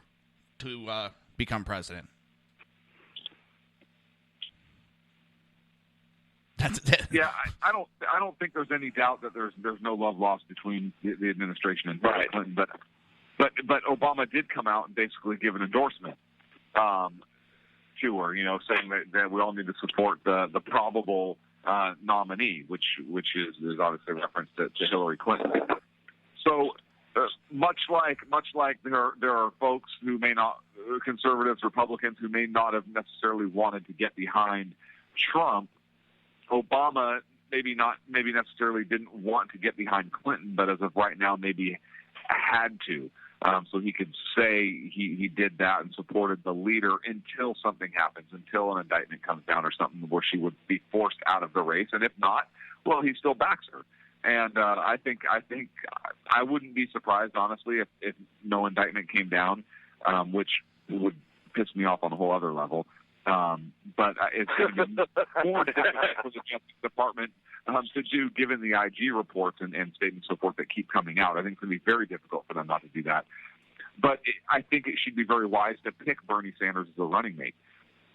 to become president. That's it. Yeah, I don't think there's any doubt that there's no love lost between the administration and Clinton, but Obama did come out and basically give an endorsement to her, saying that we all need to support the probable nominee, which is obviously a reference to Hillary Clinton. So much like there are folks who may not, conservatives, Republicans, who may not have necessarily wanted to get behind Trump, Obama maybe necessarily didn't want to get behind Clinton, but as of right now maybe had to. So he could say he did that and supported the leader until something happens, until an indictment comes down or something where she would be forced out of the race. And if not, well, he still backs her. And I think I wouldn't be surprised, honestly, if no indictment came down, which would piss me off on a whole other level. But it's going to be more difficult for the Justice Department to do, given the IG reports and statements and so forth that keep coming out. I think it's going to be very difficult for them not to do that. But I think it should be very wise to pick Bernie Sanders as a running mate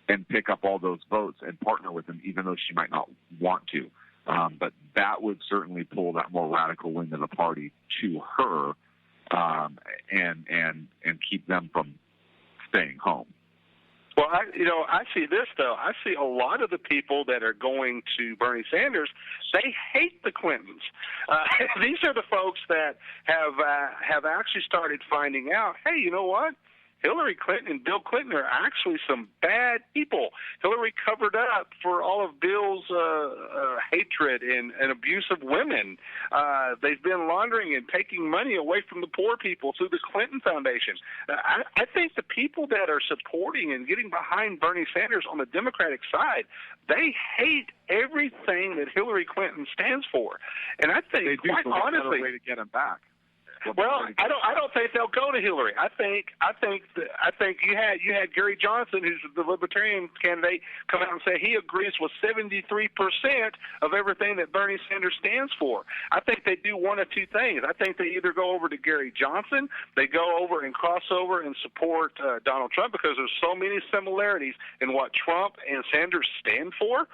and pick up all those votes and partner with him, even though she might not want to. But that would certainly pull that more radical wing of the party to her and keep them from staying home. Well, I see this, though. I see a lot of the people that are going to Bernie Sanders, they hate the Clintons. These are the folks that have actually started finding out, hey, you know what? Hillary Clinton and Bill Clinton are actually some bad people. Hillary covered up for all of Bill's hatred and abuse of women. They've been laundering and taking money away from the poor people through the Clinton Foundation. I think the people that are supporting and getting behind Bernie Sanders on the Democratic side, they hate everything that Hillary Clinton stands for. And I think, they do, quite so honestly, way to get him back. Well, I don't think they'll go to Hillary. I think you had Gary Johnson, who's the Libertarian candidate, come out and say he agrees with 73% of everything that Bernie Sanders stands for. I think they do one of two things. I think they either go over to Gary Johnson, they go over and cross over and support Donald Trump, because there's so many similarities in what Trump and Sanders stand for.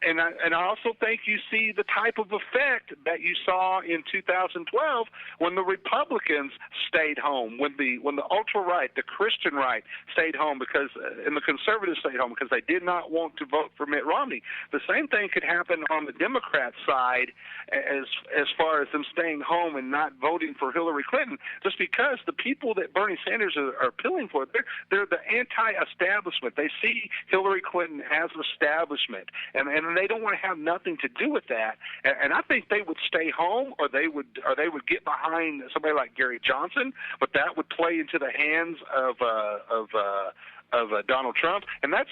And I also think you see the type of effect that you saw in 2012 when the Republicans stayed home, when the ultra right, the Christian right, stayed home and the conservatives stayed home because they did not want to vote for Mitt Romney. The same thing could happen on the Democrat side as far as them staying home and not voting for Hillary Clinton, just because the people that Bernie Sanders are appealing for, they're the anti-establishment. They see Hillary Clinton as establishment, and they don't want to have nothing to do with that. And I think they would stay home, or they would get behind somebody like Gary Johnson, but that would play into the hands of Donald Trump, and that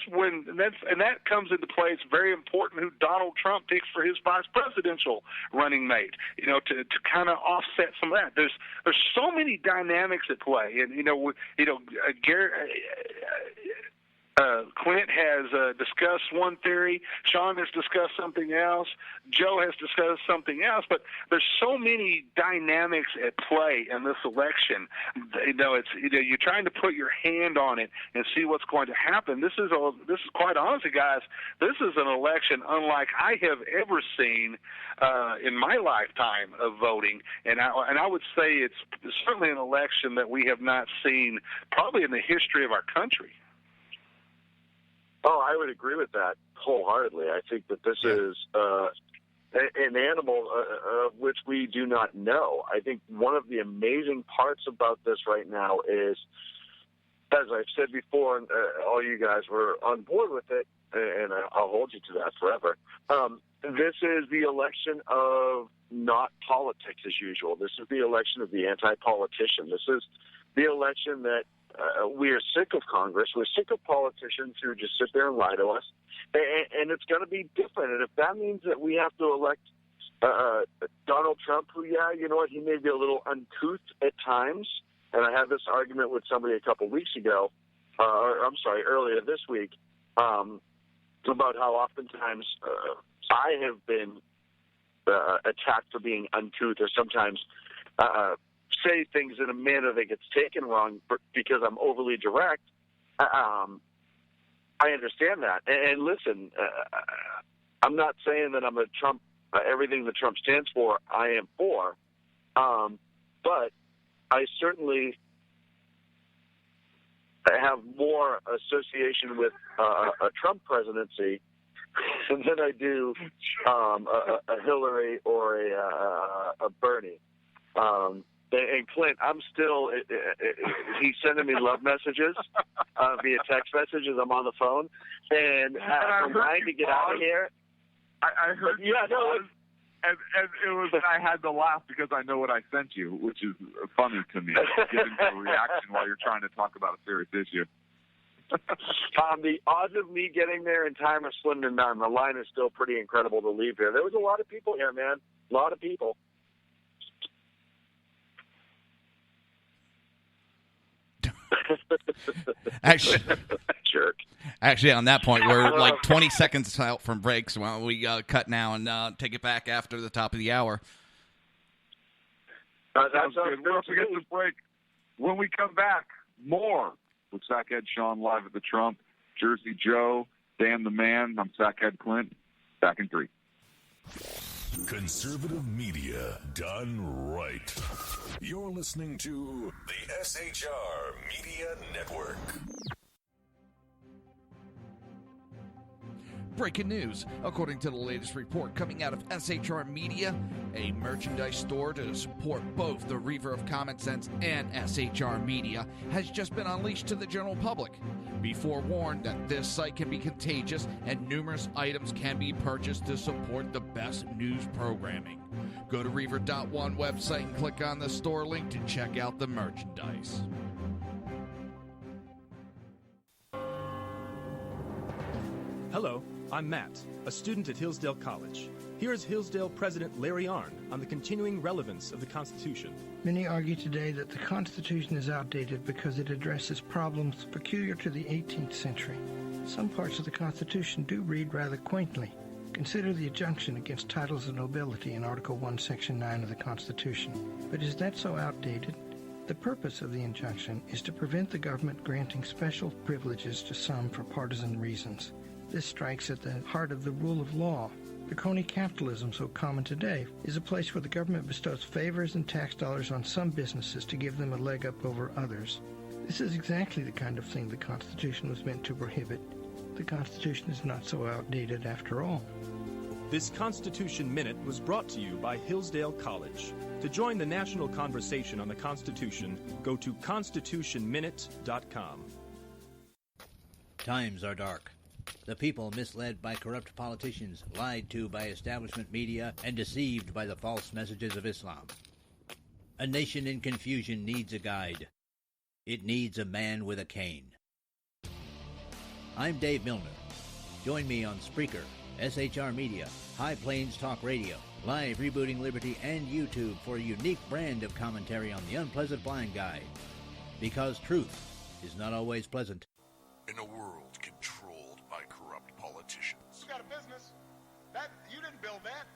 comes into play. It's very important who Donald Trump picks for his vice presidential running mate. To kind of offset some of that. There's so many dynamics at play, and Gary. Clint has discussed one theory. Sean has discussed something else. Joe has discussed something else. But there's so many dynamics at play in this election. You're trying to put your hand on it and see what's going to happen. This is quite honestly, guys. This is an election unlike I have ever seen in my lifetime of voting, and I would say it's certainly an election that we have not seen probably in the history of our country. Oh, I would agree with that wholeheartedly. I think that this is an animal of which we do not know. I think one of the amazing parts about this right now is, as I've said before, and all you guys were on board with it, and I'll hold you to that forever, this is the election of not politics as usual. This is the election of the anti-politician. This is the election that we are sick of Congress. We're sick of politicians who just sit there and lie to us. And it's going to be different. And if that means that we have to elect Donald Trump, who, you know what, he may be a little uncouth at times. And I had this argument with somebody a couple weeks ago, earlier this week, about how oftentimes I have been attacked for being uncouth, or sometimes say things in a manner that gets taken wrong because I'm overly direct. I understand that. And listen, I'm not saying that I'm a Trump, everything that Trump stands for, I am for. But I certainly have more association with a Trump presidency than I do a Hillary or a Bernie. And Clint, I'm still, he's sending me love messages via text messages. I'm on the phone. And I'm trying to get out of here. I heard you. And it was, I had to laugh because I know what I sent you, which is funny to me, given your reaction while you're trying to talk about a serious issue. The odds of me getting there in time are slim to none. The line is still pretty incredible to leave here. There was a lot of people here, man. A lot of people. Actually, on that point, we're like 20 seconds out from breaks. Well, we cut now and take it back after the top of the hour. Sounds good. We're up against the break. When we come back, more with Sackhead Sean live at the Trump, Jersey Joe, Dan the Man. I'm Sackhead Clint. Back in 3. Conservative media done right. You're listening to the SHR Media Network. Breaking news. According to the latest report coming out of SHR Media, a merchandise store to support both the Reaver of Common Sense and SHR Media has just been unleashed to the general public. Be forewarned that this site can be contagious and numerous items can be purchased to support the best news programming. Go to Reaver.one website and click on the store link to check out the merchandise. Hello, I'm Matt, a student at Hillsdale College. Here's Hillsdale President Larry Arnn on the continuing relevance of the Constitution. Many argue today that the Constitution is outdated because it addresses problems peculiar to the 18th century. Some parts of the Constitution do read rather quaintly. Consider the injunction against titles of nobility in Article 1, Section 9 of the Constitution. But is that so outdated? The purpose of the injunction is to prevent the government granting special privileges to some for partisan reasons. This strikes at the heart of the rule of law. The crony capitalism so common today is a place where the government bestows favors and tax dollars on some businesses to give them a leg up over others. This is exactly the kind of thing the Constitution was meant to prohibit. The Constitution is not so outdated after all. This Constitution Minute was brought to you by Hillsdale College. To join the national conversation on the Constitution, go to constitutionminute.com. Times are dark. The people misled by corrupt politicians, lied to by establishment media, and deceived by the false messages of Islam. A nation in confusion needs a guide. It needs a man with a cane. I'm Dave Milner. Join me on Spreaker, SHR Media, High Plains Talk Radio, Live Rebooting Liberty, and YouTube for a unique brand of commentary on the unpleasant blind guide. Because truth is not always pleasant. In a world controlled by corrupt politicians, You got a business. You didn't build that.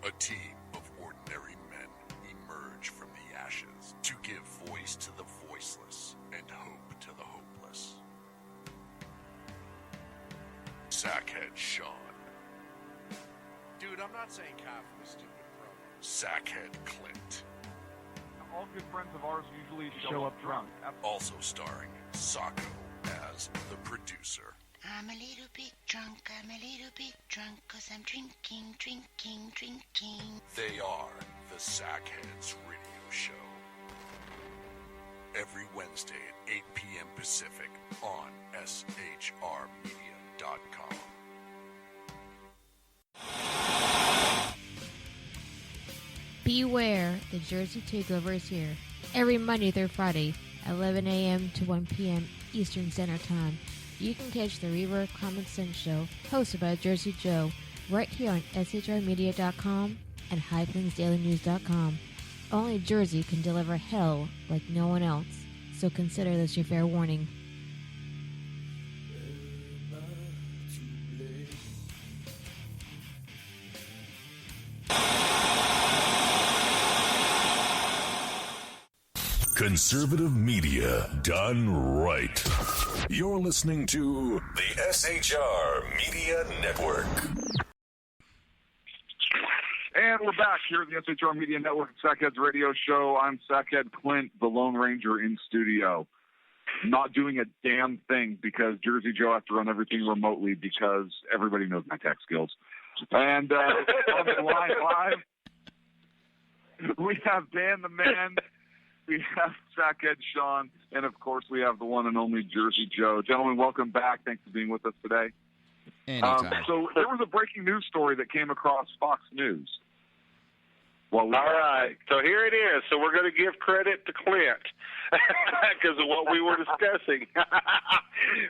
a team of ordinary men emerge from the ashes to give voice to the voiceless and hope to the hopeless. Sackhead Sean. Dude, I'm not saying coffee was stupid, bro. Sackhead Clint. All good friends of ours usually show up drunk. Also starring Sacco as the producer. I'm a little bit drunk, I'm a little bit drunk, 'cause I'm drinking. They are the Sackheads Radio Show. Every Wednesday at 8 p.m. Pacific on SHRmedia.com. Beware, the Jersey Takeover is here. Every Monday through Friday, 11 a.m. to 1 p.m. Eastern Standard Time. You can catch the Reverb Common Sense Show, hosted by Jersey Joe, right here on SHRmedia.com and HighPlainsDailyNews.com. Only Jersey can deliver hell like no one else, so consider this your fair warning. Conservative media done right. You're listening to the SHR Media Network. And we're back here at the SHR Media Network, Sackheads Radio Show. I'm Sackhead Clint, the Lone Ranger in studio. Not doing a damn thing because Jersey Joe has to run everything remotely because everybody knows my tech skills. And on the line live, we have Dan the Man, we have Sackhead Sean, and of course we have the one and only Jersey Joe. Gentlemen, welcome back. Thanks for being with us today. So there was a breaking news story that came across Fox News. All right, so here it is. So we're going to give credit to Clint because of what we were discussing.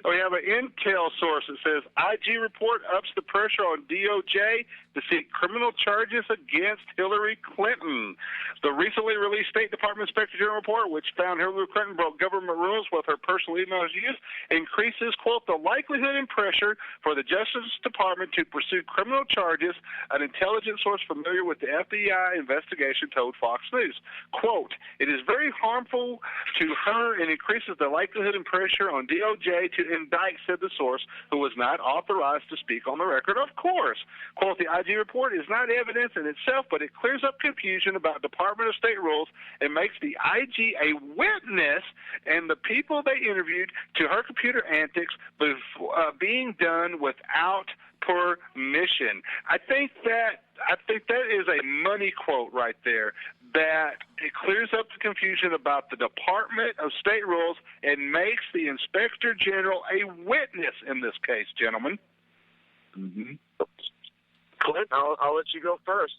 We have an intel source that says IG report ups the pressure on DOJ to seek criminal charges against Hillary Clinton. The recently released State Department Inspector General report, which found Hillary Clinton broke government rules with her personal emails used, increases, quote, the likelihood and pressure for the Justice Department to pursue criminal charges, an intelligence source familiar with the FBI investigation told Fox News. Quote, it is very harmful to her and increases the likelihood and pressure on DOJ to indict, said the source, who was not authorized to speak on the record, of course. Quote, the IG report is not evidence in itself, but it clears up confusion about Department of State rules and makes the IG a witness and the people they interviewed to her computer antics being done without permission. I think that is a money quote right there, that it clears up the confusion about the Department of State rules and makes the Inspector General a witness in this case, gentlemen. Mm-hmm. Clint, I'll let you go first.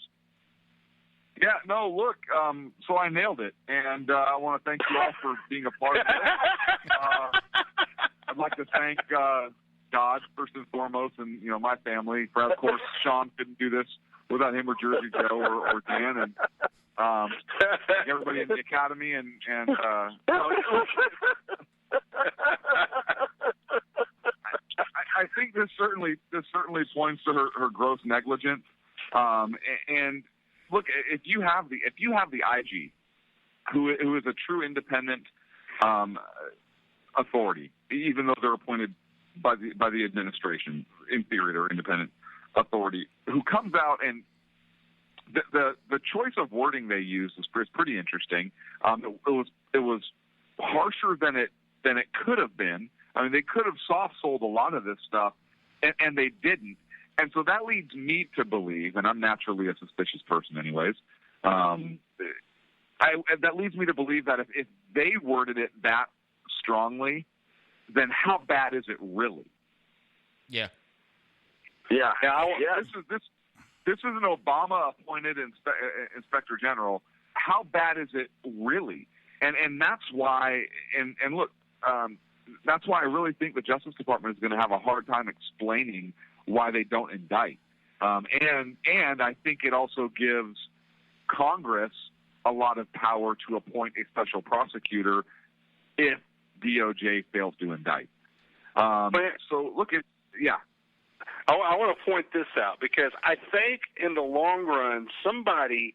Yeah, no, look, so I nailed it, and I want to thank you all for being a part of it. I'd like to thank God first and foremost, and my family. Of course, Sean couldn't do this without him or Jersey Joe or Dan, and everybody in the academy, and I think this certainly points to her gross negligence. And look, if you have the IG, who is a true independent authority, even though they're appointed by the administration, in theory they're independent authority, who comes out and the choice of wording they used is pretty interesting. It was harsher than it could have been. I mean, they could have soft sold a lot of this stuff, and they didn't. And so that leads me to believe, and I'm naturally a suspicious person anyways, that leads me to believe that if they worded it that strongly, then how bad is it really? Yeah. Yeah. This is an Obama-appointed inspector general. How bad is it really? And that's why. And look, that's why I really think the Justice Department is going to have a hard time explaining why they don't indict. And I think it also gives Congress a lot of power to appoint a special prosecutor if DOJ fails to indict. So look at I want to point this out because I think in the long run, somebody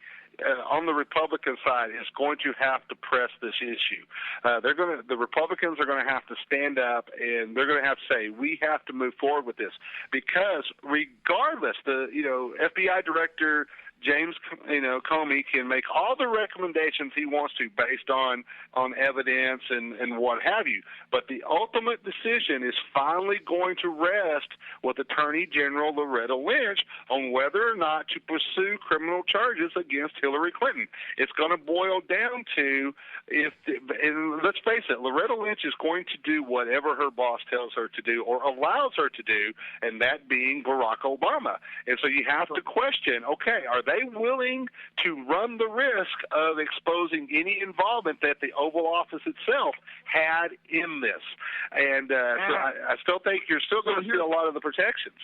on the Republican side is going to have to press this issue. The Republicans are going to have to stand up and they're going to have to say, we have to move forward with this because regardless, the FBI director James Comey can make all the recommendations he wants to based on evidence and what have you. But the ultimate decision is finally going to rest with Attorney General Loretta Lynch on whether or not to pursue criminal charges against Hillary Clinton. It's going to boil down to and let's face it, Loretta Lynch is going to do whatever her boss tells her to do or allows her to do, and that being Barack Obama. And so you have to question, okay, are they willing to run the risk of exposing any involvement that the Oval Office itself had in this? And so I still think you're still going to see a lot of the protections.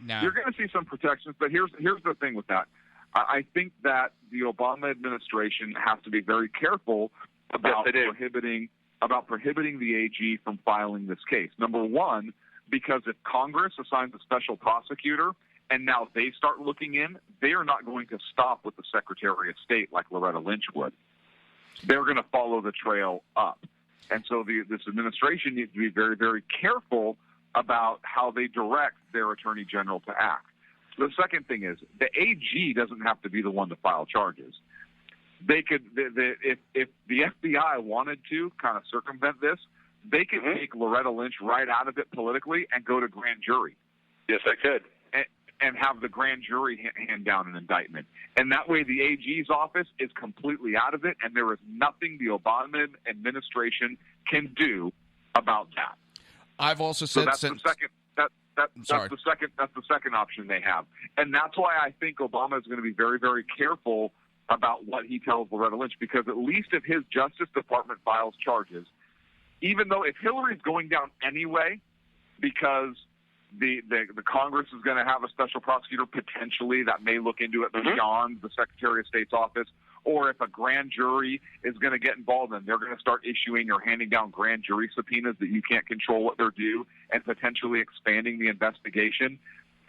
No. You're going to see some protections, but here's the thing with that. I think that the Obama administration has to be very careful about prohibiting the AG from filing this case. Number one, because if Congress assigns a special prosecutor and now they start looking in, they are not going to stop with the Secretary of State like Loretta Lynch would. They're going to follow the trail up. And so this administration needs to be very, very careful about how they direct their Attorney General to act. The second thing is the AG doesn't have to be the one to file charges. They could, if the FBI wanted to kind of circumvent this, they could take Loretta Lynch right out of it politically and go to grand jury. Yes, they could. And have the grand jury hand down an indictment. And that way the AG's office is completely out of it, and there is nothing the Obama administration can do about that. I've also said that's the second. That's the second option they have, and that's why I think Obama is going to be very, very careful about what he tells Loretta Lynch, because at least if his Justice Department files charges, even though if Hillary's going down anyway, because the Congress is going to have a special prosecutor potentially that may look into it beyond the Secretary of State's office, or if a grand jury is going to get involved and they're going to start issuing or handing down grand jury subpoenas that you can't control what they're due and potentially expanding the investigation,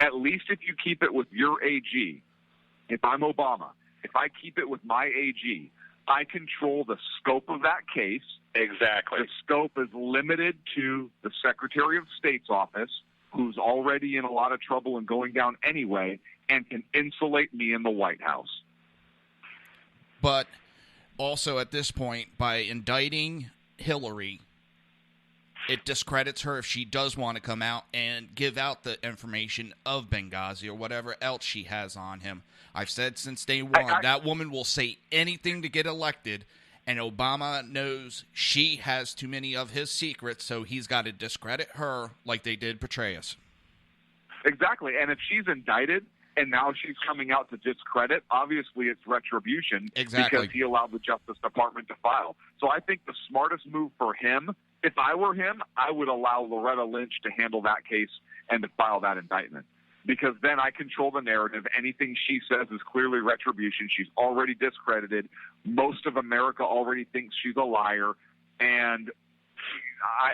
at least if you keep it with your AG, if I'm Obama, if I keep it with my AG, I control the scope of that case. Exactly. The scope is limited to the Secretary of State's office, who's already in a lot of trouble and going down anyway, and can insulate me in the White House. But also at this point, by indicting Hillary, it discredits her if she does want to come out and give out the information of Benghazi or whatever else she has on him. I've said since day one, that woman will say anything to get elected, and Obama knows she has too many of his secrets, so he's got to discredit her like they did Petraeus. Exactly, and if she's indicted and now she's coming out to discredit. Obviously, it's retribution Exactly. because he allowed the Justice Department to file. So I think the smartest move for him, if I were him, I would allow Loretta Lynch to handle that case and to file that indictment. Because then I control the narrative. Anything she says is clearly retribution. She's already discredited. Most of America already thinks she's a liar, and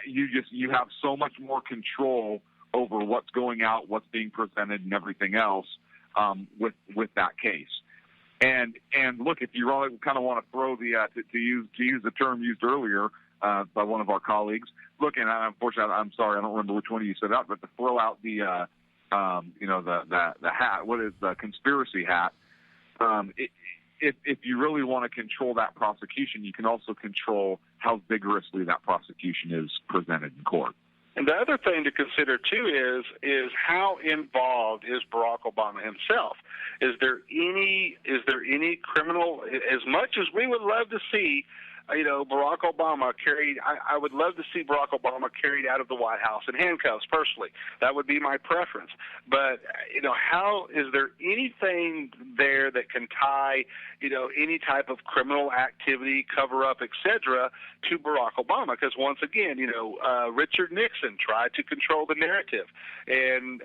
you have so much more control over what's going out, what's being presented, and everything else with that case. And look, if you really kind of want to throw the to use the term used earlier by one of our colleagues, look, and unfortunately, I'm sorry, I don't remember which one of you said that, but to throw out the the hat, what is the conspiracy hat? If you really want to control that prosecution, you can also control how vigorously that prosecution is presented in court. And the other thing to consider too is how involved is Barack Obama himself? Is there any criminal? As much as we would love to see, Barack Obama carried. I would love to see Barack Obama carried out of the White House in handcuffs. Personally, that would be my preference. But how is there anything there that can tie, any type of criminal activity, cover up, etc., to Barack Obama? Because once again, Richard Nixon tried to control the narrative, and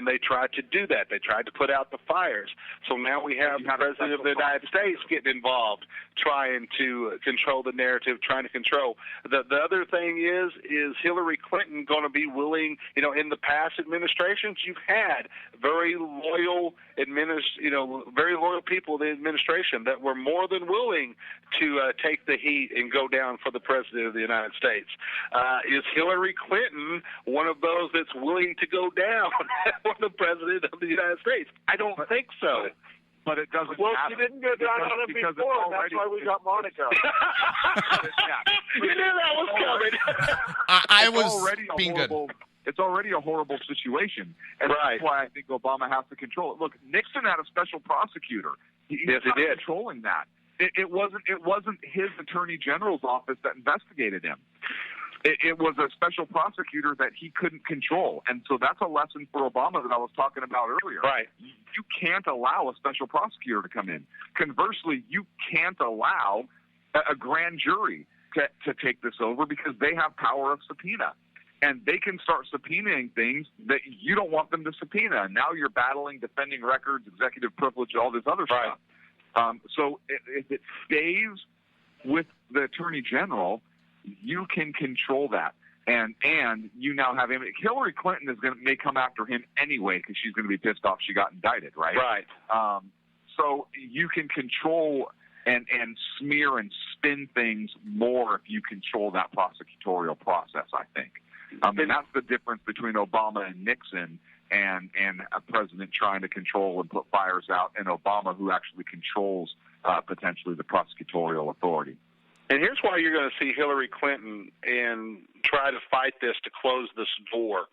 they tried to do that. They tried to put out the fires. So now we have the President of the United States getting involved, trying to control the narrative, trying to control. The other thing is Hillary Clinton going to be willing? In the past administrations, you've had very loyal very loyal people in the administration that were more than willing to take the heat and go down for the President of the United States. Is Hillary Clinton one of those that's willing to go down for the President of the United States? I don't think so. But it doesn't Well, matter. she didn't go down on it before, and that's why we got Monica. You knew that was coming. I was already being good. It's already a horrible situation, and that's why I think Obama has to control it. Look, Nixon had a special prosecutor. He's not controlling that. It wasn't his attorney general's office that investigated him. It was a special prosecutor that he couldn't control. And so that's a lesson for Obama that I was talking about earlier. Right. You can't allow a special prosecutor to come in. Conversely, you can't allow a grand jury to take this over because they have power of subpoena. And they can start subpoenaing things that you don't want them to subpoena. And now you're battling defending records, executive privilege, all this other stuff. So if it stays with the attorney general, you can control that, and you now have him. Hillary Clinton may come after him anyway because she's going to be pissed off she got indicted, right? Right. So you can control and smear and spin things more if you control that prosecutorial process, I think. And that's the difference between Obama and Nixon and a president trying to control and put fires out, and Obama who actually controls potentially the prosecutorial authority. And here's why you're going to see Hillary Clinton and try to fight this to close this door,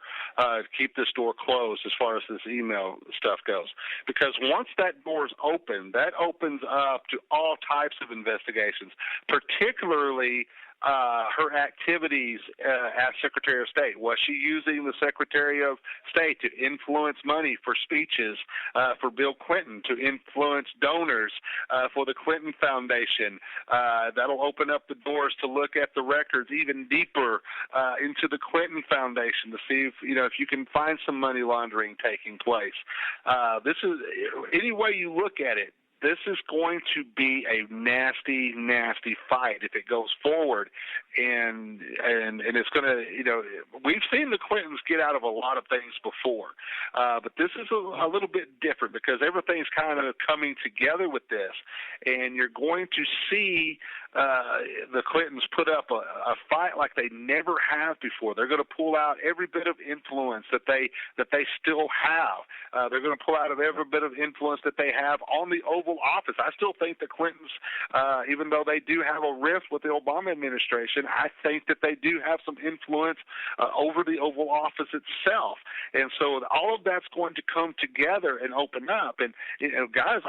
keep this door closed as far as this email stuff goes. Because once that door is open, that opens up to all types of investigations, particularly her activities as Secretary of State. Was she using the Secretary of State to influence money for speeches for Bill Clinton, to influence donors for the Clinton Foundation? That'll open up the doors to look at the records even deeper into the Clinton Foundation to see if you can find some money laundering taking place. This is, any way you look at it, this is going to be a nasty, nasty fight if it goes forward, and it's going to, we've seen the Clintons get out of a lot of things before, but this is a little bit different because everything's kind of coming together with this, and you're going to see the Clintons put up a fight like they never have before. They're going to pull out every bit of influence that they still have. They're going to pull out of every bit of influence that they have on the Oval Office. I still think the Clintons, even though they do have a rift with the Obama administration, I think that they do have some influence over the Oval Office itself. And so all of that's going to come together and open up. And guys,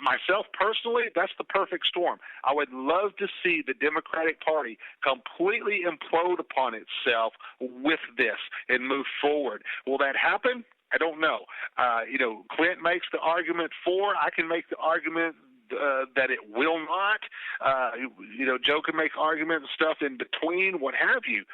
myself personally, that's the perfect storm. I would love to see the Democratic Party completely implode upon itself with this and move forward. Will that happen? I don't know. Clint makes the argument for. I can make the argument that it will not. Joe can make arguments and stuff in between, what have you.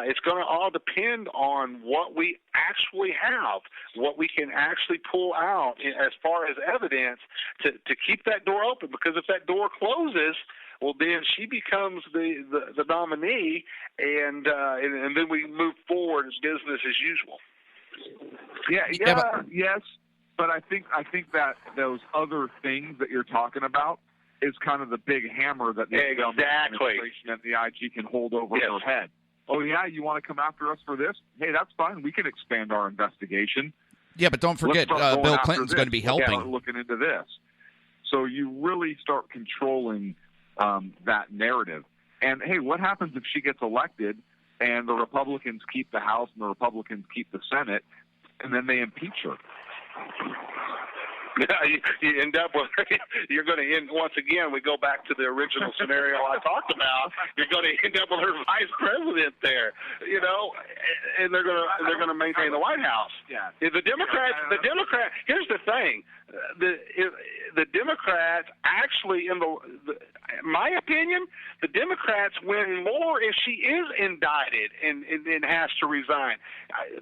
It's going to all depend on what we actually have, what we can actually pull out as far as evidence to keep that door open. Because if that door closes, well, then she becomes the nominee, and then we move forward as business as usual. Yes. But I think that those other things that you're talking about is kind of the big hammer that the administration and the IG can hold over her head. Oh, yeah, you want to come after us for this? Hey, that's fine. We can expand our investigation. Yeah, but don't forget, Bill Clinton's going to be helping. Start looking into this. So you really start controlling that narrative. And, hey, what happens if she gets elected and the Republicans keep the House and the Republicans keep the Senate, and then they impeach her? You end up with, you're going to end, once again, we go back to the original scenario I talked about. You're going to end up with her vice president there, and they're going to maintain the White House. Yeah. The Democrats, here's the thing. The Democrats actually, in my opinion, the Democrats win more if she is indicted and has to resign.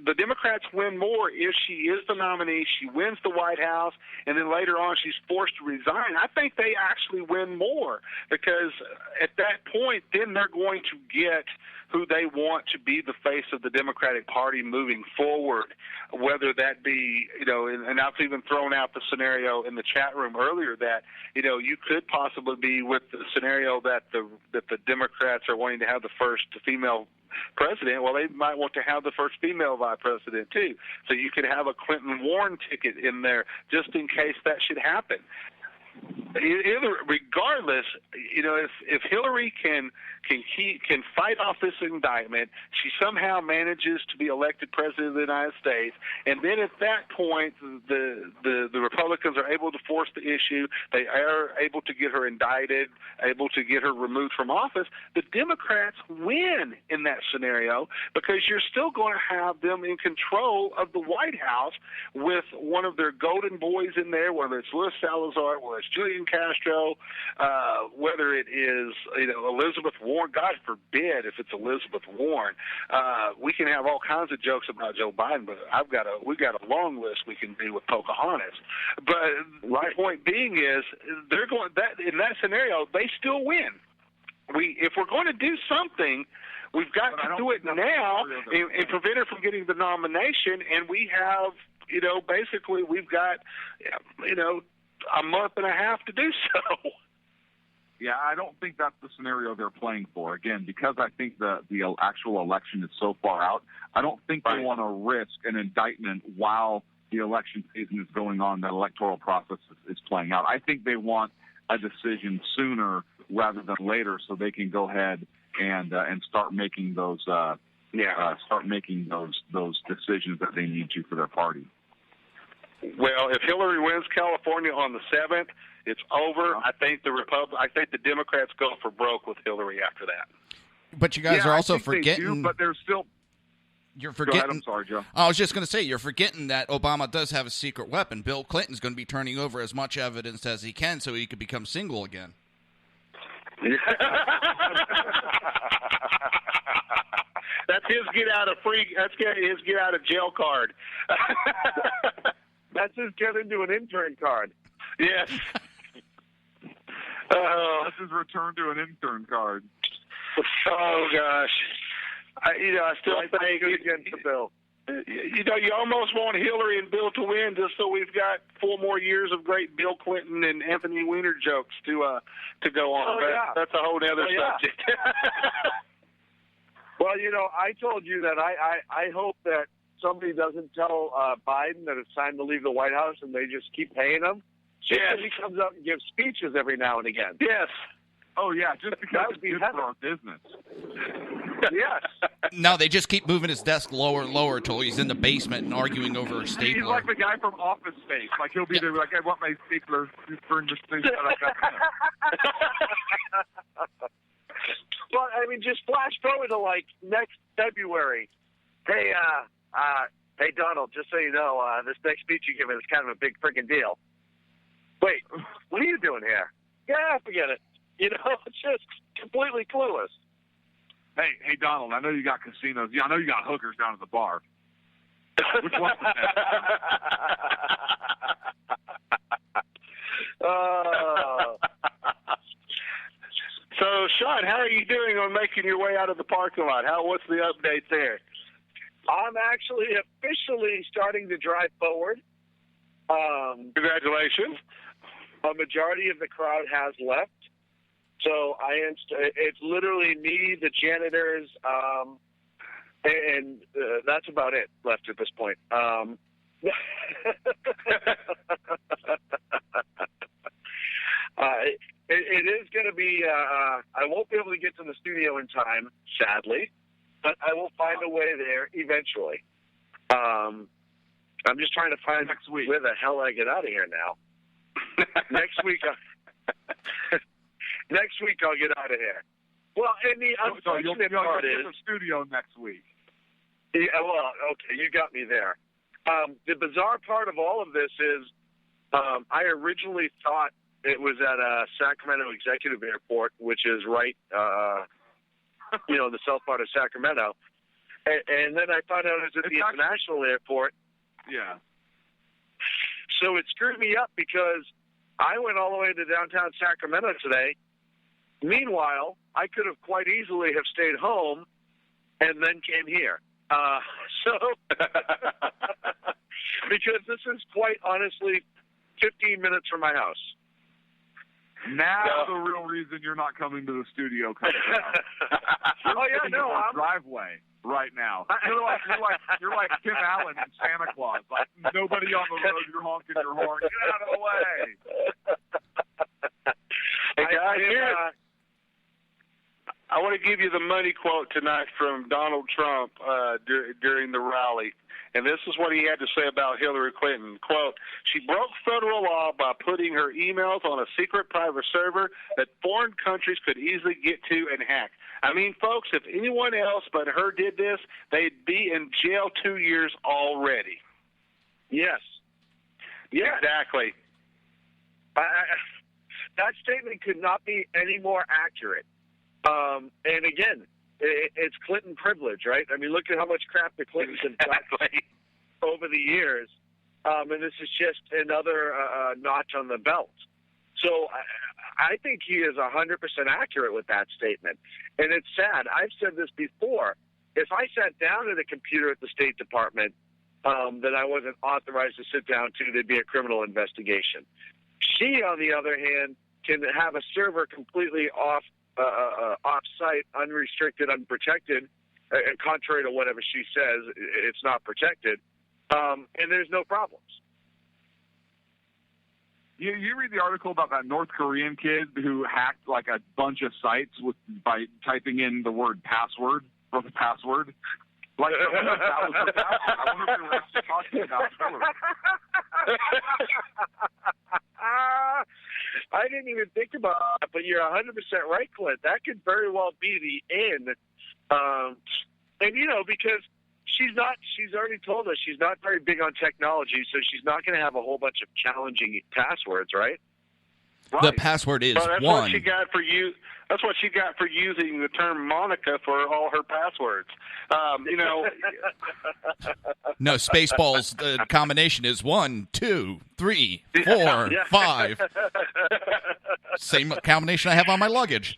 The Democrats win more if she is the nominee, she wins the White House, and then later on she's forced to resign. I think they actually win more because at that point, then they're going to get who they want to be the face of the Democratic Party moving forward, whether that be, and I've even thrown out the scenario in the chat room earlier that, you could possibly be with the scenario that the Democrats are wanting to have the first female president. Well, they might want to have the first female vice president too. So you could have a Clinton-Warren ticket in there just in case that should happen. Regardless, if Hillary can fight off this indictment, she somehow manages to be elected president of the United States, and then at that point the Republicans are able to force the issue, they are able to get her indicted, able to get her removed from office, the Democrats win in that scenario because you're still going to have them in control of the White House with one of their golden boys in there, whether it's Luis Salazar, whether it's Julian Castro, whether it is Elizabeth Warren. God forbid if it's Elizabeth Warren. We can have all kinds of jokes about Joe Biden, but we've got a long list we can do with Pocahontas. But the point being is they're going that in that scenario they still win. If we're going to do something, we've got to do it now and prevent her from getting the nomination. And we have, basically we've got, a month and a half to do so. Yeah, I don't think that's the scenario they're playing for. Again, because I think the actual election is so far out, I don't think they want to risk an indictment while the election season is going on, the electoral process is playing out. I think they want a decision sooner rather than later so they can go ahead and start making those those decisions that they need to for their party. Well, if Hillary wins California on the 7th, it's over. I think the Democrats go for broke with Hillary after that. But you guys are also forgetting. They do, but there's still. You're forgetting. Go ahead, I'm sorry, Joe. I was just going to say you're forgetting that Obama does have a secret weapon. Bill Clinton's going to be turning over as much evidence as he can so he could become single again. That's his get out of jail card. That's his get into an intern card. Yes. That's his return to an intern card. Oh gosh. I still think against the bill. You almost want Hillary and Bill to win just so we've got 4 more years of great Bill Clinton and Anthony Weiner jokes to go on. That's a whole other subject. Well, I told you that I hope that somebody doesn't tell Biden that it's time to leave the White House and they just keep paying him. Just because he comes up and gives speeches every now and again. Yes. Oh, yeah, just because it's good for our business. Yes. No, they just keep moving his desk lower and lower until he's in the basement and arguing over a stapler. He's like the guy from Office Space. Like, he'll be there like, I want my stapler. Burn this thing that I got. Well, just flash forward to, next February. Hey, Hey, Donald, just so you know, this next speech you're giving is kind of a big freaking deal. Wait, what are you doing here? Yeah, forget it. You know, it's just completely clueless. Hey, Donald, I know you got casinos. Yeah, I know you got hookers down at the bar. Which one was that? So, Sean, how are you doing on making your way out of the parking lot? What's the update there? I'm actually officially starting to drive forward. Congratulations. A majority of the crowd has left. So it's literally me, the janitors, and that's about it left at this point. It is going to be, I won't be able to get to the studio in time, sadly, but I will find a way there eventually. I'm just trying to find where the hell I get out of here now. Next week I'll get out of here. Well, and the unfortunate part is the studio next week. Yeah, well, okay, you got me there. The bizarre part of all of this is I originally thought it was at Sacramento Executive Airport, which is right, the south part of Sacramento. And then I found out it was at the International Airport. Yeah. So it screwed me up because I went all the way to downtown Sacramento today. Meanwhile, I could have quite easily have stayed home and then came here. Because this is quite honestly 15 minutes from my house. Now the real reason you're not coming to the studio comes out. I'm driveway right now. You're like Tim Allen and Santa Claus. Like nobody on the road, you're honking your horn. Get out of the way. Hey guys, I want to give you the money quote tonight from Donald Trump during the rally. And this is what he had to say about Hillary Clinton. Quote, she broke federal law by putting her emails on a secret private server that foreign countries could easily get to and hack. I mean, folks, if anyone else but her did this, they'd be in jail 2 years already. Yes. Yeah. Exactly. That statement could not be any more accurate. And again, it's Clinton privilege, right? I mean, look at how much crap the Clintons have done over the years. And this is just another notch on the belt. So I think he is 100% accurate with that statement. And it's sad. I've said this before. If I sat down at a computer at the State Department that I wasn't authorized to sit down to, there'd be a criminal investigation. She, on the other hand, can have a server completely off-site, unrestricted, unprotected, and contrary to whatever she says, it's not protected, and there's no problems. You read the article about that North Korean kid who hacked like a bunch of sites by typing in the word password for the password? Like, I wonder if that was the password. I wonder if they were actually talking about Hillary. I didn't even think about that, but you're 100% right, Clint. That could very well be the end. And, because she's already told us she's not very big on technology, so she's not going to have a whole bunch of challenging passwords, right? The password is that's one. What she got for you. That's what she got for using the term Monica for all her passwords. No, Spaceballs, the combination is 1, 2, 3, 4, 5. Same combination I have on my luggage.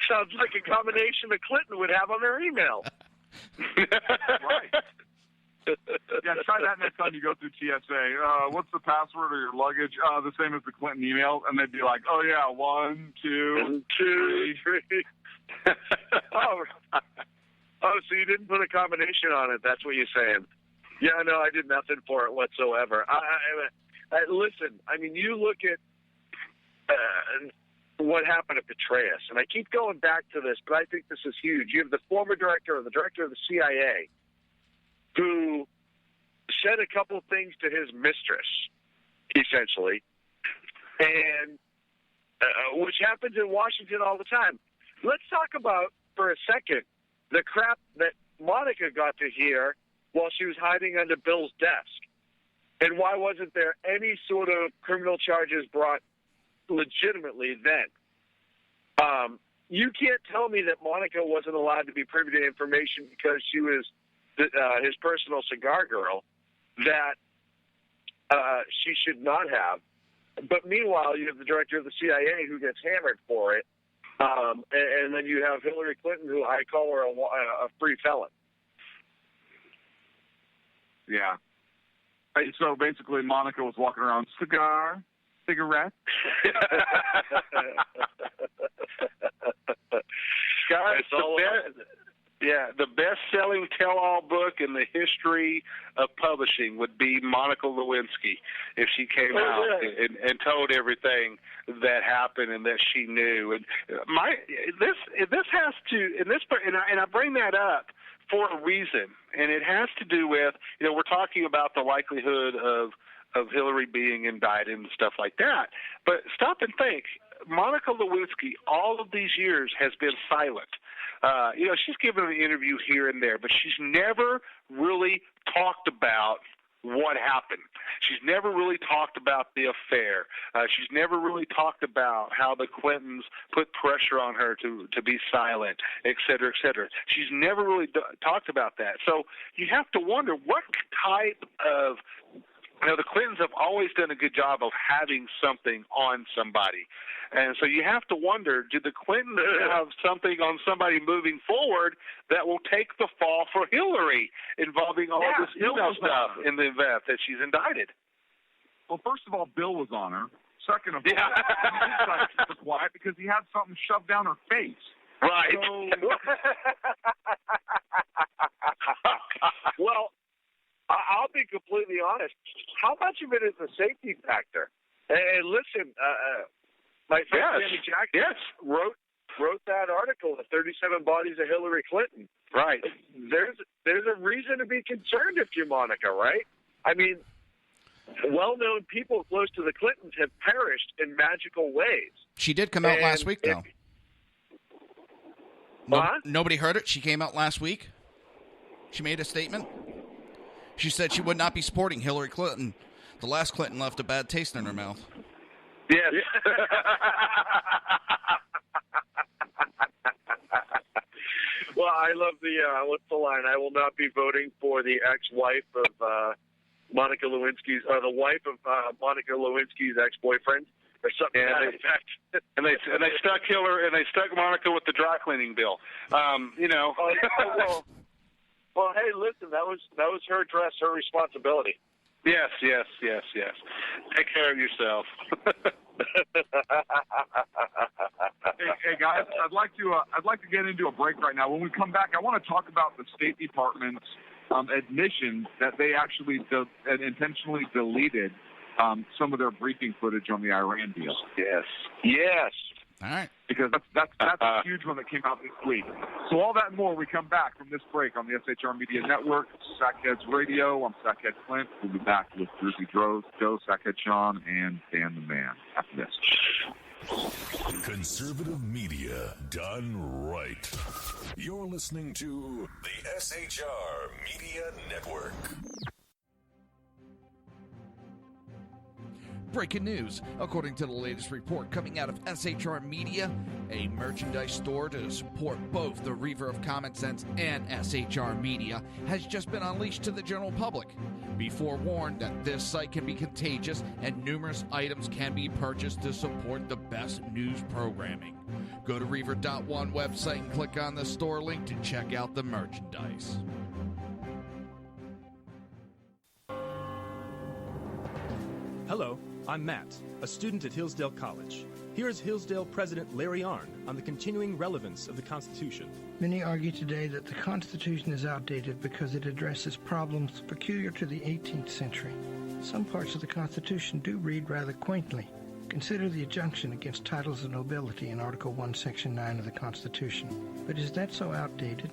Sounds like a combination that Clinton would have on their email. Right. Yeah, try that next time you go through TSA. What's the password of your luggage? The same as the Clinton email. And they'd be like, oh, yeah, 1, 2, 3. Oh, so you didn't put a combination on it. That's what you're saying. Yeah, no, I did nothing for it whatsoever. Listen, I mean, you look at what happened at Petraeus, and I keep going back to this, but I think this is huge. You have the former director of the CIA who said a couple things to his mistress, essentially, and which happens in Washington all the time. Let's talk about, for a second, the crap that Monica got to hear while she was hiding under Bill's desk? And why wasn't there any sort of criminal charges brought legitimately then? You can't tell me that Monica wasn't allowed to be privy to information because she was his personal cigar girl that she should not have. But meanwhile, you have the director of the CIA who gets hammered for it. And then you have Hillary Clinton, who I call her a free felon. Yeah. So basically, Monica was walking around cigarette. Guys, the best-selling tell-all book in the history of publishing would be Monica Lewinsky if she came out and told everything that happened and that she knew. And this has to, and I bring that up for a reason, and it has to do with, we're talking about the likelihood of Hillary being indicted and stuff like that. But stop and think. Monica Lewinsky, all of these years, has been silent. She's given an interview here and there, but she's never really talked about what happened. She's never really talked about the affair. She's never really talked about how the Clintons put pressure on her to be silent, et cetera, et cetera. She's never really talked about that. So you have to wonder what type of the Clintons have always done a good job of having something on somebody. And so you have to wonder, do the Clintons have something on somebody moving forward that will take the fall for Hillary involving all this email stuff in the event that she's indicted? Well, first of all, Bill was on her. Second of all, he decided to keep quiet because he had something shoved down her face. Right. So, well, I'll be completely honest. How much of it is a safety factor? And listen, my friend Sammy Jackson wrote that article, The 37 Bodies of Hillary Clinton. Right. There's a reason to be concerned if you're Monica, right? I mean, well-known people close to the Clintons have perished in magical ways. She did come out last week, though. Nobody heard it. She came out last week. She made a statement. She said she would not be supporting Hillary Clinton. The last Clinton left a bad taste in her mouth. Yes. Well, I love the, what's the line? I will not be voting for the ex-wife of Monica Lewinsky's, or the wife of Monica Lewinsky's ex-boyfriend, or something to that effect. And they stuck Hillary, and they stuck Monica with the dry cleaning bill. Well, hey, listen, that was her dress, her responsibility. Yes. Take care of yourself. Hey guys, I'd like to get into a break right now. When we come back, I want to talk about the State Department's admission that they actually intentionally deleted some of their briefing footage on the Iran deal. Yes. All right. Because that's a huge one that came out this week. So all that and more, we come back from this break on the SHR Media Network, Sackheads Radio. I'm Sackhead Clint. We'll be back with Jersey Joe, Sackhead Sean, and Dan the Man after this. Conservative media done right. You're listening to the SHR Media Network. Breaking news. According to the latest report coming out of SHR Media, a merchandise store to support both the Reaver of Common Sense and SHR Media has just been unleashed to the general public. Be forewarned that this site can be contagious and numerous items can be purchased to support the best news programming. Go to Reaver.one website and click on the store link to check out the merchandise. Hello, I'm Matt, a student at Hillsdale College. Here is Hillsdale President Larry Arnn on the continuing relevance of the Constitution. Many argue today that the Constitution is outdated because it addresses problems peculiar to the 18th century. Some parts of the Constitution do read rather quaintly. Consider the injunction against titles of nobility in Article 1, Section 9 of the Constitution. But is that so outdated?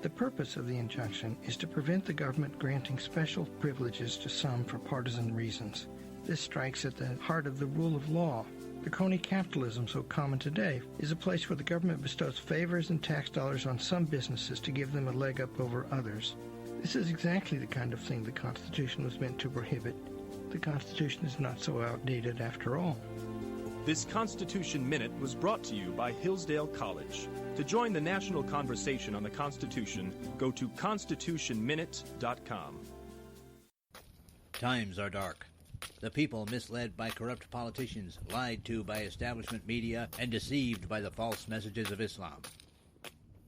The purpose of the injunction is to prevent the government granting special privileges to some for partisan reasons. This strikes at the heart of the rule of law. The crony capitalism so common today is a place where the government bestows favors and tax dollars on some businesses to give them a leg up over others. This is exactly the kind of thing the Constitution was meant to prohibit. The Constitution is not so outdated after all. This Constitution Minute was brought to you by Hillsdale College. To join the national conversation on the Constitution, go to constitutionminute.com. Times are dark. The people misled by corrupt politicians, lied to by establishment media, and deceived by the false messages of Islam.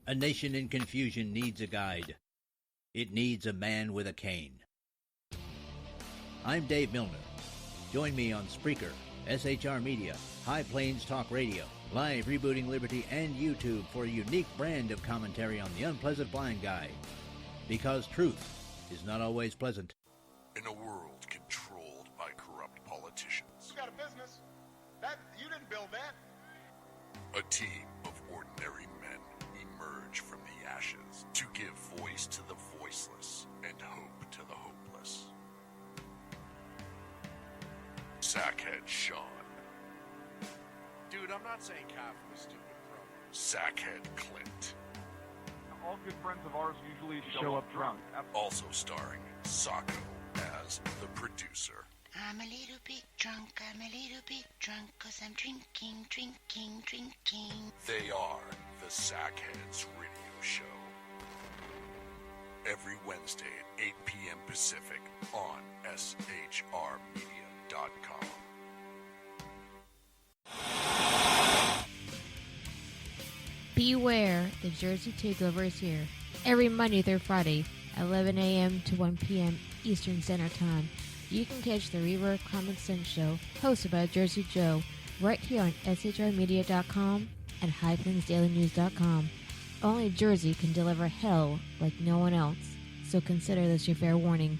A nation in confusion needs a guide. It needs a man with a cane. I'm Dave Milner. Join me on Spreaker, SHR Media, High Plains Talk Radio, Live Rebooting Liberty, and YouTube for a unique brand of commentary on the unpleasant blind guy. Because truth is not always pleasant. In a world controlled by corrupt politicians, You got a business. That you didn't build that. a team of ordinary men emerge from the ashes to give voice to the voiceless and hope to the hopeless. Sackhead Sean, Dude, I'm not saying cough from a stupid pro. Sackhead Clint, All good friends of ours usually show up drunk. also starring Sacco as the producer. I'm a little bit drunk, I'm a little bit drunk, 'cause I'm drinking, drinking, drinking. They are the Sackheads Radio Show. Every Wednesday at 8 p.m. Pacific on SHRmedia.com. Beware, the Jersey Takeover is here. Every Monday through Friday, 11 a.m. to 1 p.m. Eastern Standard Time. You can catch the Reverb Common Sense Show, hosted by Jersey Joe, right here on SHRmedia.com and HighPlainsDailyNews.com. Only Jersey can deliver hell like no one else, so consider this your fair warning.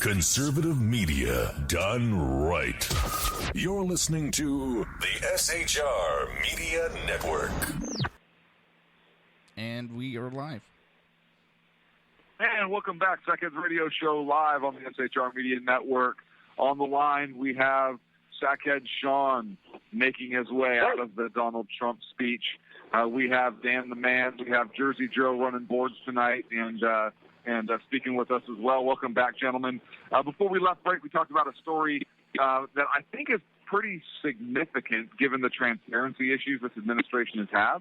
Conservative media done right. You're listening to the SHR Media Network. And we are live. And welcome back, Sackheads Radio Show live on the SHR Media Network. On the line, we have Sackhead Sean making his way out of the Donald Trump speech. We have Dan the Man. We have Jersey Joe running boards tonight and speaking with us as well. Welcome back, gentlemen. Before we left break, we talked about a story that I think is pretty significant given the transparency issues this administration has had,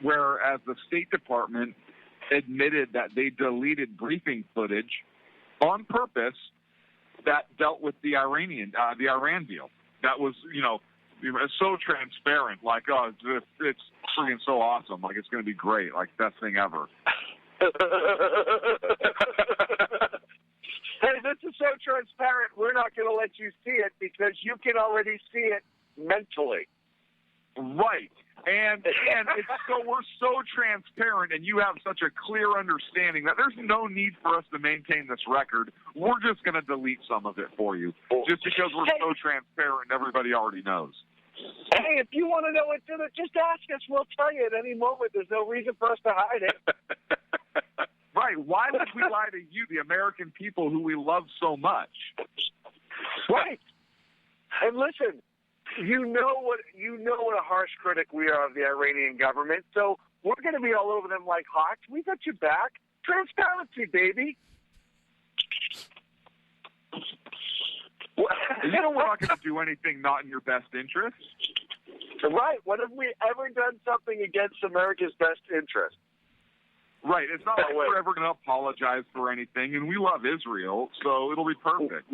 whereas the State Department admitted that they deleted briefing footage on purpose that dealt with the Iran deal. That was, so transparent. Like, oh, it's freaking so awesome. Like, it's going to be great. Like, best thing ever. Hey, this is so transparent, we're not going to let you see it because you can already see it mentally. Right. And we're so transparent and you have such a clear understanding that there's no need for us to maintain this record. We're just going to delete some of it for you just because we're so transparent and everybody already knows. Hey, if you want to know what's in it, just ask us. We'll tell you at any moment. There's no reason for us to hide it. Right. Why would we lie to you, the American people who we love so much? Right. And listen, you know what a harsh critic we are of the Iranian government, so we're going to be all over them like hawks. We got your back. Transparency, baby. You know we're not going to do anything not in your best interest. Right. When have we ever done something against America's best interest? Right. It's not like we're ever going to apologize for anything, and we love Israel, so it'll be perfect.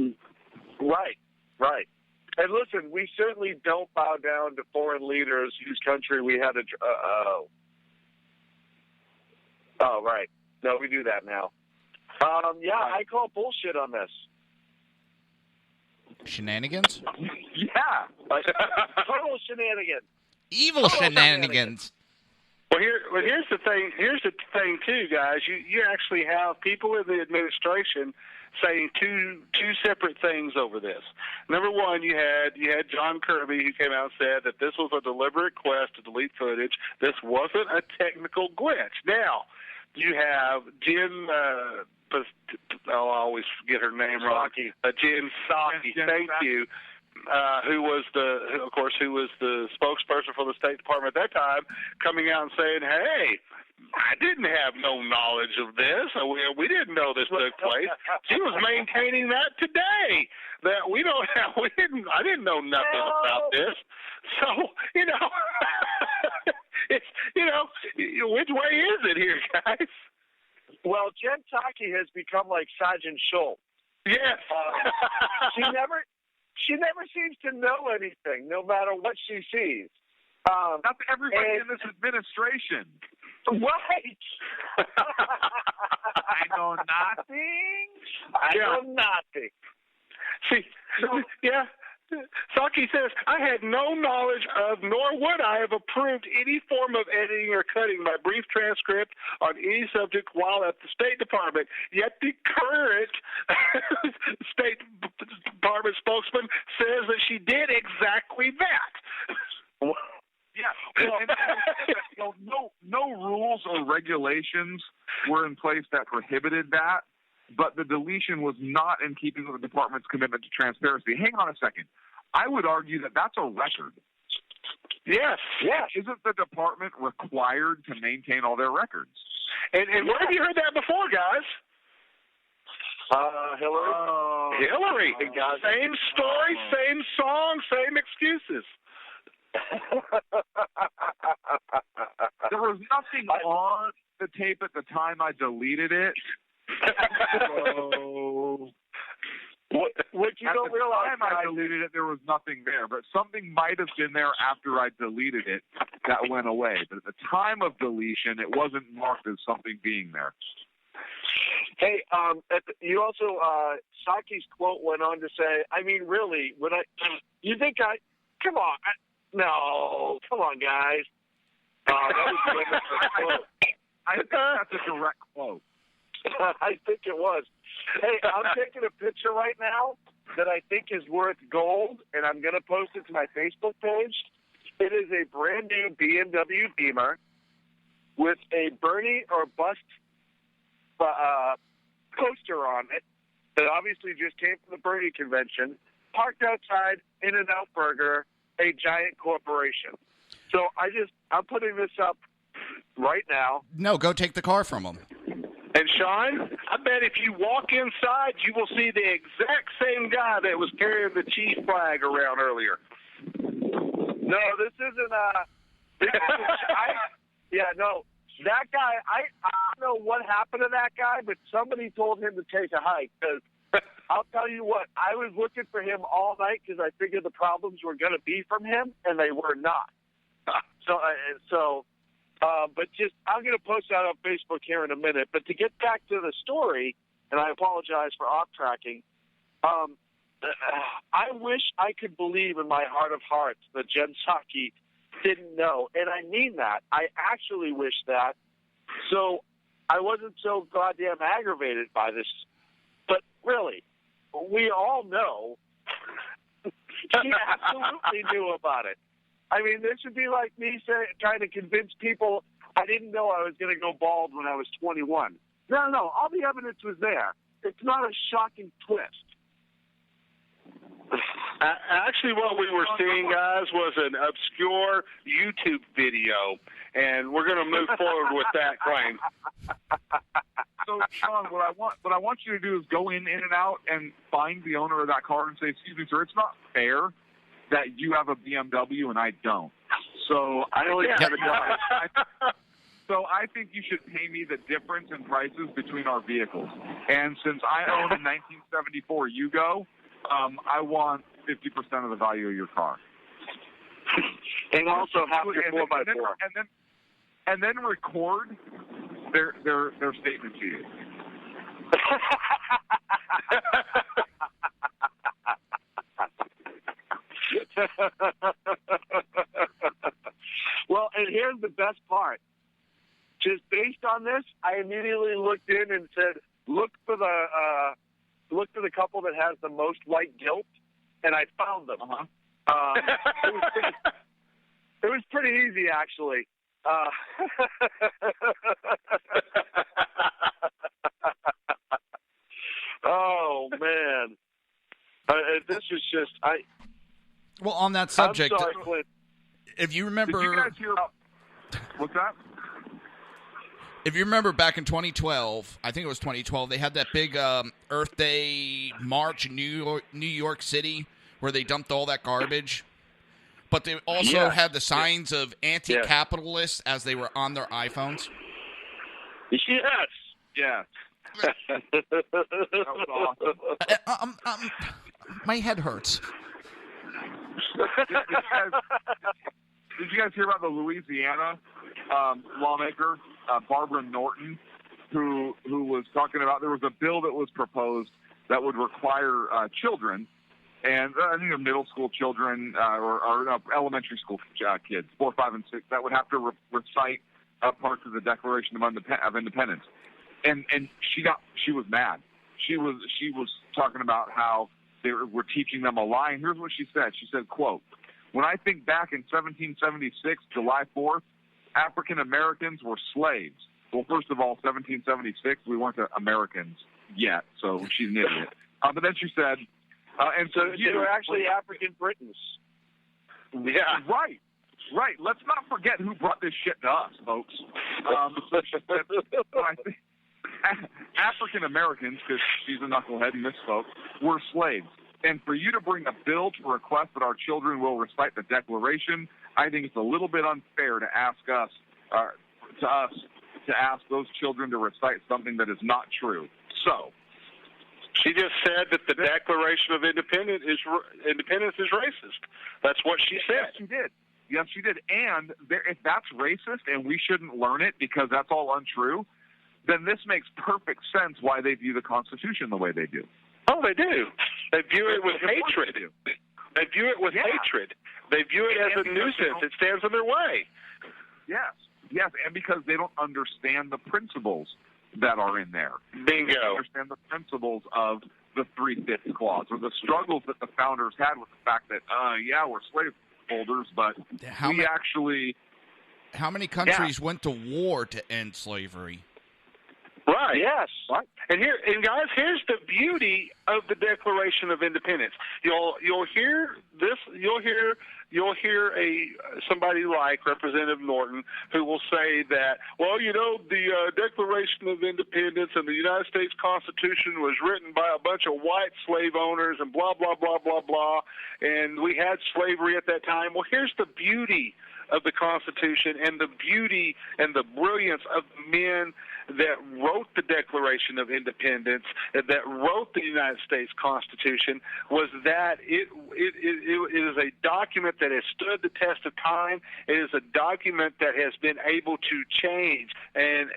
Right. Right. And listen, we certainly don't bow down to foreign leaders whose country we had to... Oh, right. No, we do that now. I call bullshit on this. Shenanigans? Yeah. Total shenanigans. Evil shenanigans. Well, here's the thing. Here's the thing, too, guys. You actually have people in the administration saying two separate things over this. Number one, you had John Kirby, who came out and said that this was a deliberate quest to delete footage. This wasn't a technical glitch. Now, you have Jim I'll always get her name wrong. Jen Psaki, thank you. Who was the spokesperson for the State Department at that time, coming out and saying, "Hey, I didn't have no knowledge of this. We didn't know this took place." She was maintaining that today. That I didn't know nothing about this. So, it's, which way is it here, guys? Well, Jen Psaki has become like Sergeant Schultz. Yes. She never seems to know anything, no matter what she sees. That's everybody in this administration. Right. I know nothing. I know nothing. See, yeah. Psaki says, "I had no knowledge of, nor would I have approved any form of editing or cutting my brief transcript on any subject while at the State Department. Yet the current State Department spokesman says that she did exactly that." Yeah. No rules or regulations were in place that prohibited that, but the deletion was not in keeping with the department's commitment to transparency. Hang on a second. I would argue that that's a record. Yes. Yeah. Isn't the department required to maintain all their records? And where have you heard that before, guys? Hillary. Hillary. Same story, same song, same excuses. There was nothing on the tape at the time I deleted it. So, what you don't realize, at the time I deleted it, there was nothing there. But something might have been there after I deleted it that went away. But at the time of deletion, it wasn't marked as something being there. Hey, you also, Psaki's quote went on to say, I mean, really, come on, guys. That was I think that's a direct quote. I think it was. Hey, I'm taking a picture right now that I think is worth gold, and I'm going to post it to my Facebook page. It is a brand new BMW Beamer with a Bernie or Bust poster on it that obviously just came from the Bernie convention, parked outside In-N-Out Burger, a giant corporation. So I'm putting this up right now. No, go take the car from them. And Sean, I bet if you walk inside, you will see the exact same guy that was carrying the Chief flag around earlier. No, this isn't. That guy. I don't know what happened to that guy, but somebody told him to take a hike. Because I'll tell you what, I was looking for him all night because I figured the problems were going to be from him, and they were not. But I'm going to post that on Facebook here in a minute. But to get back to the story, and I apologize for off-tracking, I wish I could believe in my heart of hearts that Jen Psaki didn't know. And I mean that. I actually wish that. So I wasn't so goddamn aggravated by this. But really, we all know she absolutely knew about it. I mean, this would be like me trying to convince people I didn't know I was going to go bald when I was 21. No, all the evidence was there. It's not a shocking twist. Actually, what we were seeing, guys, was an obscure YouTube video, and we're going to move forward with that claim. So, Sean, what I want you to do is go in and out and find the owner of that car and say, "Excuse me, sir, it's not fair that you have a BMW and I don't. So I only have a car." So I think you should pay me the difference in prices between our vehicles. And since I own a 1974 Yugo, I want 50% of the value of your car. And also half your 4x4. And then record their statement to you. Well, and here's the best part. Just based on this, I immediately looked in and said, look for the couple that has the most white guilt, and I found them. It was pretty easy, actually. just Well, on that subject, I'm sorry, Clint. if you remember, Did you guys hear about what's that? If you remember back in 2012, I think it was 2012, they had that big Earth Day march in New York City where they dumped all that garbage. But they also had the signs of anti-capitalists as they were on their iPhones. Yes. Yeah. That was awesome. My head hurts. Did you guys hear about the Louisiana lawmaker, Barbara Norton, who was talking about there was a bill that was proposed that would require children, and I think middle school children or elementary school kids, 4, 5, and 6, that would have to recite parts of the Declaration of Independence. And she was mad. She was talking about how they were teaching them a lie. And here's what she said. She said, quote, "When I think back in 1776, July 4th, African Americans were slaves." Well, first of all, 1776, we weren't Americans yet, so she's an idiot. But then she said, and so they were actually African Britons. Yeah, right. Let's not forget who brought this shit to us, folks. So she said, I think African Americans, because she's a knucklehead and misspoke, were slaves. And for you to bring a bill to request that our children will recite the Declaration, I think it's a little bit unfair to ask us to ask those children to recite something that is not true. So, she just said that the Declaration of Independence is racist. That's what she said. Yes, she did. And if that's racist and we shouldn't learn it because that's all untrue, then this makes perfect sense why they view the Constitution the way they do. Oh, they do. They view it with hatred. They view it with hatred. They view it as a nuisance. It stands in their way. Yes, and because they don't understand the principles that are in there. Bingo. They don't understand the principles of the 3/5 clause or the struggles that the founders had with the fact that, we're slaveholders, but how many countries went to war to end slavery? Right. Yes. Right. And guys, here's the beauty of the Declaration of Independence. You'll hear this. You'll hear somebody like Representative Norton who will say that, well, the Declaration of Independence and the United States Constitution was written by a bunch of white slave owners and blah blah blah blah blah, and we had slavery at that time. Well, here's the beauty of the Constitution and the beauty and the brilliance of men that wrote the Declaration of Independence, that wrote the United States Constitution, was that it is a document that has stood the test of time. It is a document that has been able to change and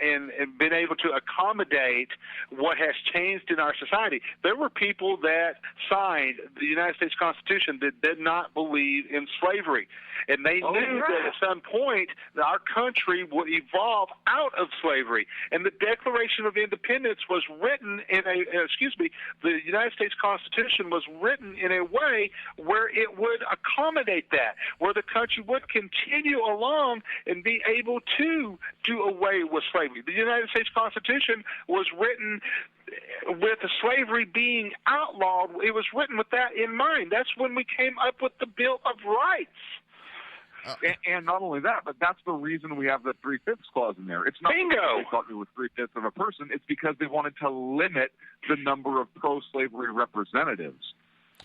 been able to accommodate what has changed in our society. There were people that signed the United States Constitution that did not believe in slavery. And they knew that at some point that our country would evolve out of slavery. And the Declaration of Independence was written the United States Constitution was written in a way where it would accommodate that, where the country would continue along and be able to do away with slavery. The United States Constitution was written with slavery being outlawed. It was written with that in mind. That's when we came up with the Bill of Rights. And not only that, but that's the reason we have the 3/5 clause in there. It's not because they thought it was 3/5 of a person. It's because they wanted to limit the number of pro-slavery representatives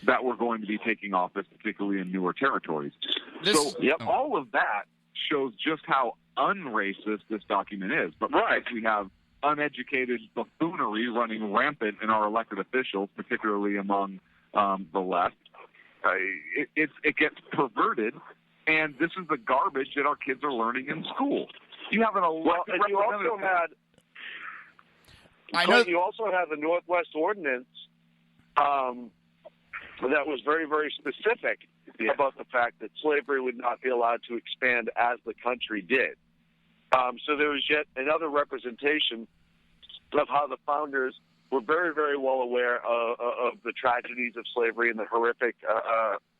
that were going to be taking office, particularly in newer territories. All of that shows just how unracist this document is. But because we have uneducated buffoonery running rampant in our elected officials, particularly among the left, it gets perverted. And this is the garbage that our kids are learning in school. You have an elected representative. You also had the Northwest Ordinance that was very, very specific about the fact that slavery would not be allowed to expand as the country did. So there was yet another representation of how the founders were very, very well aware of the tragedies of slavery and the horrific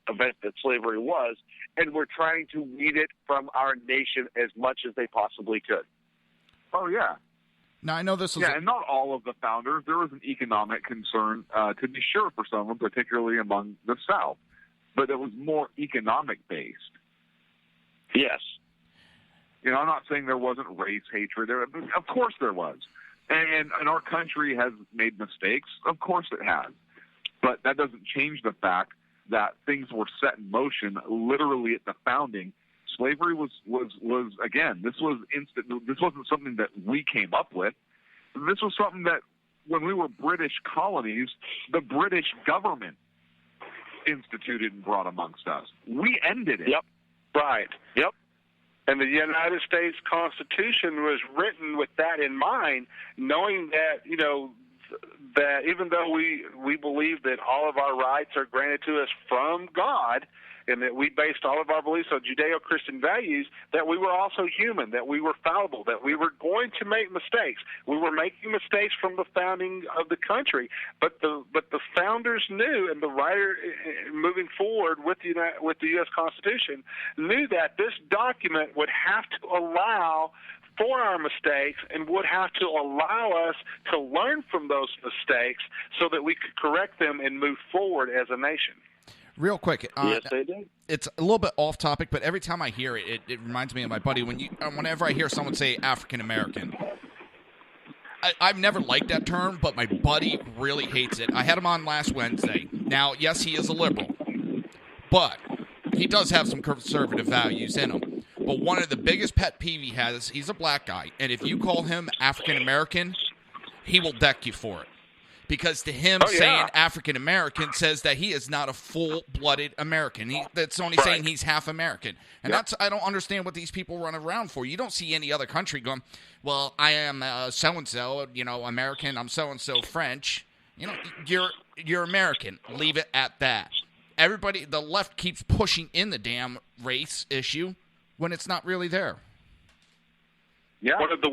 event that slavery was, and were trying to weed it from our nation as much as they possibly could. Oh, yeah. Now, I know this is... Yeah, and not all of the founders. There was an economic concern, to be sure, for some of them, particularly among the South. But it was more economic-based. Yes. You know, I'm not saying there wasn't race hatred. Of course there was. And our country has made mistakes. Of course it has. But that doesn't change the fact that things were set in motion literally at the founding. Slavery was again, this was instant. This wasn't something that we came up with. This was something that when we were British colonies, the British government instituted and brought amongst us. We ended it. Yep. Right. Yep. And the United States Constitution was written with that in mind, knowing that, you know, that even though we believe that all of our rights are granted to us from God, and that we based all of our beliefs on Judeo-Christian values, that we were also human, that we were fallible, that we were going to make mistakes. We were making mistakes from the founding of the country, but the founders knew, and the writer moving forward with the U.S. Constitution knew that this document would have to allow for our mistakes and would have to allow us to learn from those mistakes so that we could correct them and move forward as a nation. Real quick, yes, they did. It's a little bit off topic, but every time I hear it, it reminds me of my buddy. Whenever I hear someone say African American, I've never liked that term, but my buddy really hates it. I had him on last Wednesday. Now, yes, he is a liberal, but he does have some conservative values in him. But one of the biggest pet peeve he has, he's a black guy, and if you call him African American, he will deck you for it. Because to him, saying African American says that he is not a full-blooded American. That's only saying he's half American. And I don't understand what these people run around for. You don't see any other country going, well, I am so-and-so, you know, American, I'm so-and-so French. You know, you're American. Leave it at that. Everybody, the left keeps pushing in the damn race issue when it's not really there. Yeah. One of the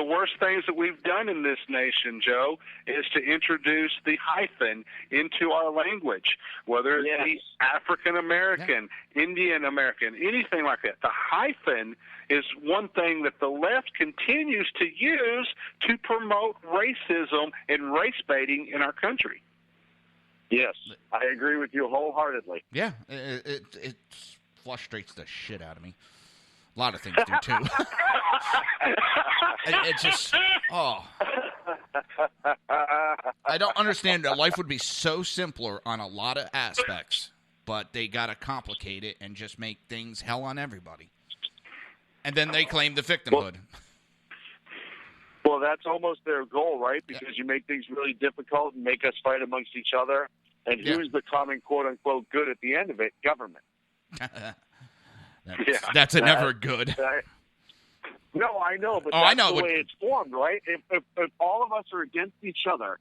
worst things that we've done in this nation, Joe, is to introduce the hyphen into our language, whether it be African American, Indian American, anything like that. The hyphen is one thing that the left continues to use to promote racism and race baiting in our country. Yes, I agree with you wholeheartedly. Yeah, it frustrates the shit out of me. A lot of things do, too. It's just, I don't understand that life would be so simpler on a lot of aspects, but they got to complicate it and just make things hell on everybody. And then they claim the victimhood. Well, that's almost their goal, right? Because you make things really difficult and make us fight amongst each other. And who's the common quote-unquote good at the end of it? Government. That's never good. No, I know, but that's the way it's formed, right? If all of us are against each other,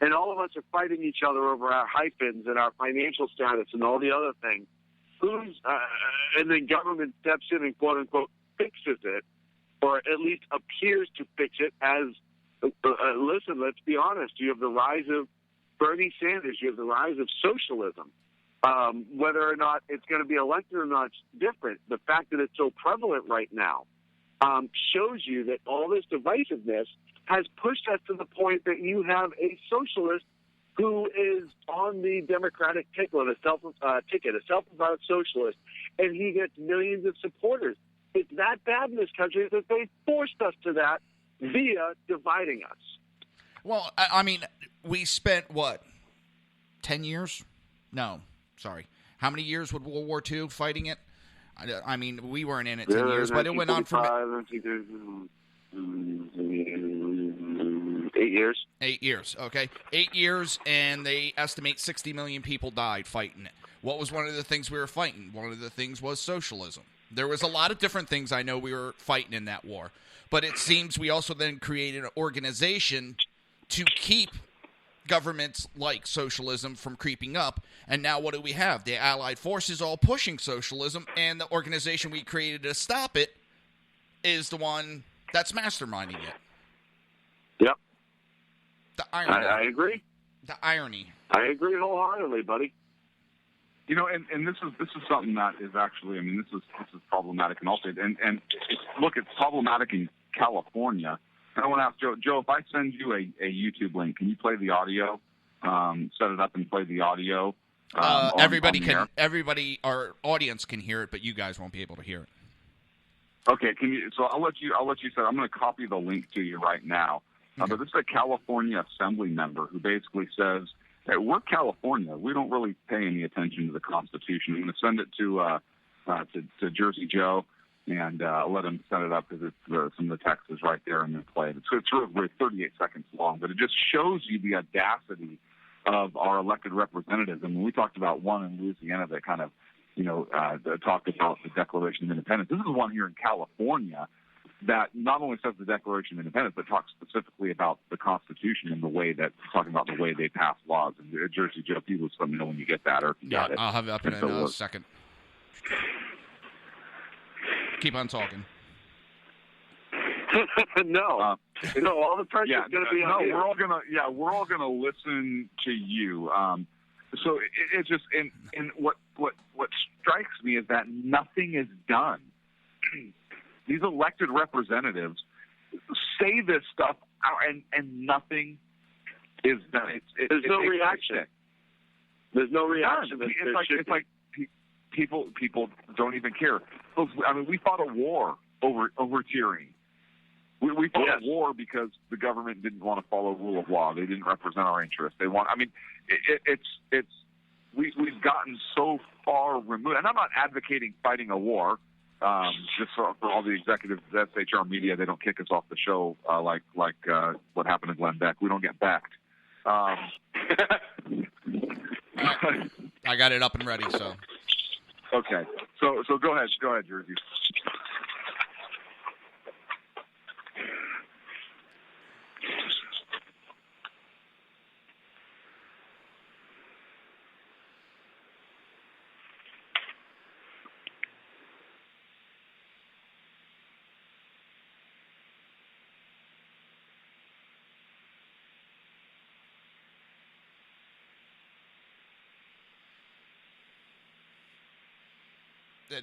and all of us are fighting each other over our hyphens and our financial status and all the other things, and then government steps in and quote unquote fixes it, or at least appears to fix it as, listen, let's be honest, you have the rise of Bernie Sanders, you have the rise of socialism. Whether or not it's going to be elected or not, it's different. The fact that it's so prevalent right now shows you that all this divisiveness has pushed us to the point that you have a socialist who is on the Democratic ticket, a self-avowed socialist, and he gets millions of supporters. It's that bad in this country that they forced us to that via dividing us. Well, I mean, we spent, 10 years? No. Sorry. How many years with World War II fighting it? I mean, we weren't in it 10 years, but it went on for 8 years. 8 years, okay. 8 years, and they estimate 60 million people died fighting it. What was one of the things we were fighting? One of the things was socialism. There was a lot of different things I know we were fighting in that war. But it seems we also then created an organization to keep governments like socialism from creeping up, and now what do we have? The Allied forces all pushing socialism, and the organization we created to stop it is the one that's masterminding it. Yep. The irony. I agree. The irony. I agree wholeheartedly, buddy. You know, and this is something that is actually, I mean, this is problematic in all states, and look, it's problematic in California. I want to ask Joe. Joe, if I send you a YouTube link, can you play the audio? Set it up and play the audio. Everybody, our audience can hear it, but you guys won't be able to hear it. Okay, can you? So I'll let you say. I'm going to copy the link to you right now. But this is a California Assembly member who basically says, hey, we're California. We don't really pay any attention to the Constitution. I'm going to send it to Jersey Joe and let him set it up because some of the text is right there and then play it. It's really 38 seconds long, but it just shows you the audacity of our elected representatives. And when we talked about one in Louisiana that kind of, talked about the Declaration of Independence, this is one here in California that not only says the Declaration of Independence, but talks specifically about the Constitution and talking about the way they pass laws. And Jersey Joe, please let me know when you get that or if you got it. I'll have it up in a second. Keep on talking. No, all the pressure's going to be on you. We're all gonna listen to you. So it just and what strikes me is that nothing is done. These elected representatives say this stuff out, and nothing is done. There's no reaction. There's no reaction. It's like people don't even care. I mean, we fought a war over tiering. We fought a war because the government didn't want to follow rule of law. They didn't represent our interests. We've gotten so far removed. And I'm not advocating fighting a war. Just for all the executives at SHR Media, they don't kick us off the show like what happened to Glenn Beck. We don't get backed. I got it up and ready. So okay. So go ahead, Jersey.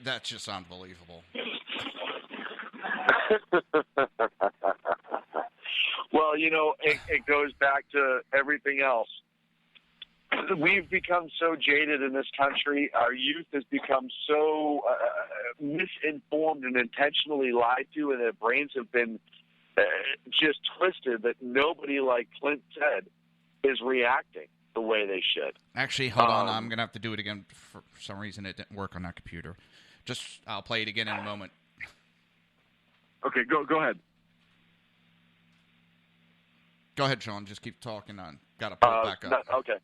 That's just unbelievable. Well, it goes back to everything else. We've become so jaded in this country. Our youth has become so misinformed and intentionally lied to, and their brains have been just twisted that nobody, like Clint said, is reacting the way they should. Actually, hold on. I'm going to have to do it again. For some reason, it didn't work on that computer. I'll play it again in a moment. Okay, go ahead. Go ahead, Sean. Just keep talking on. Got to pull it back up. Okay.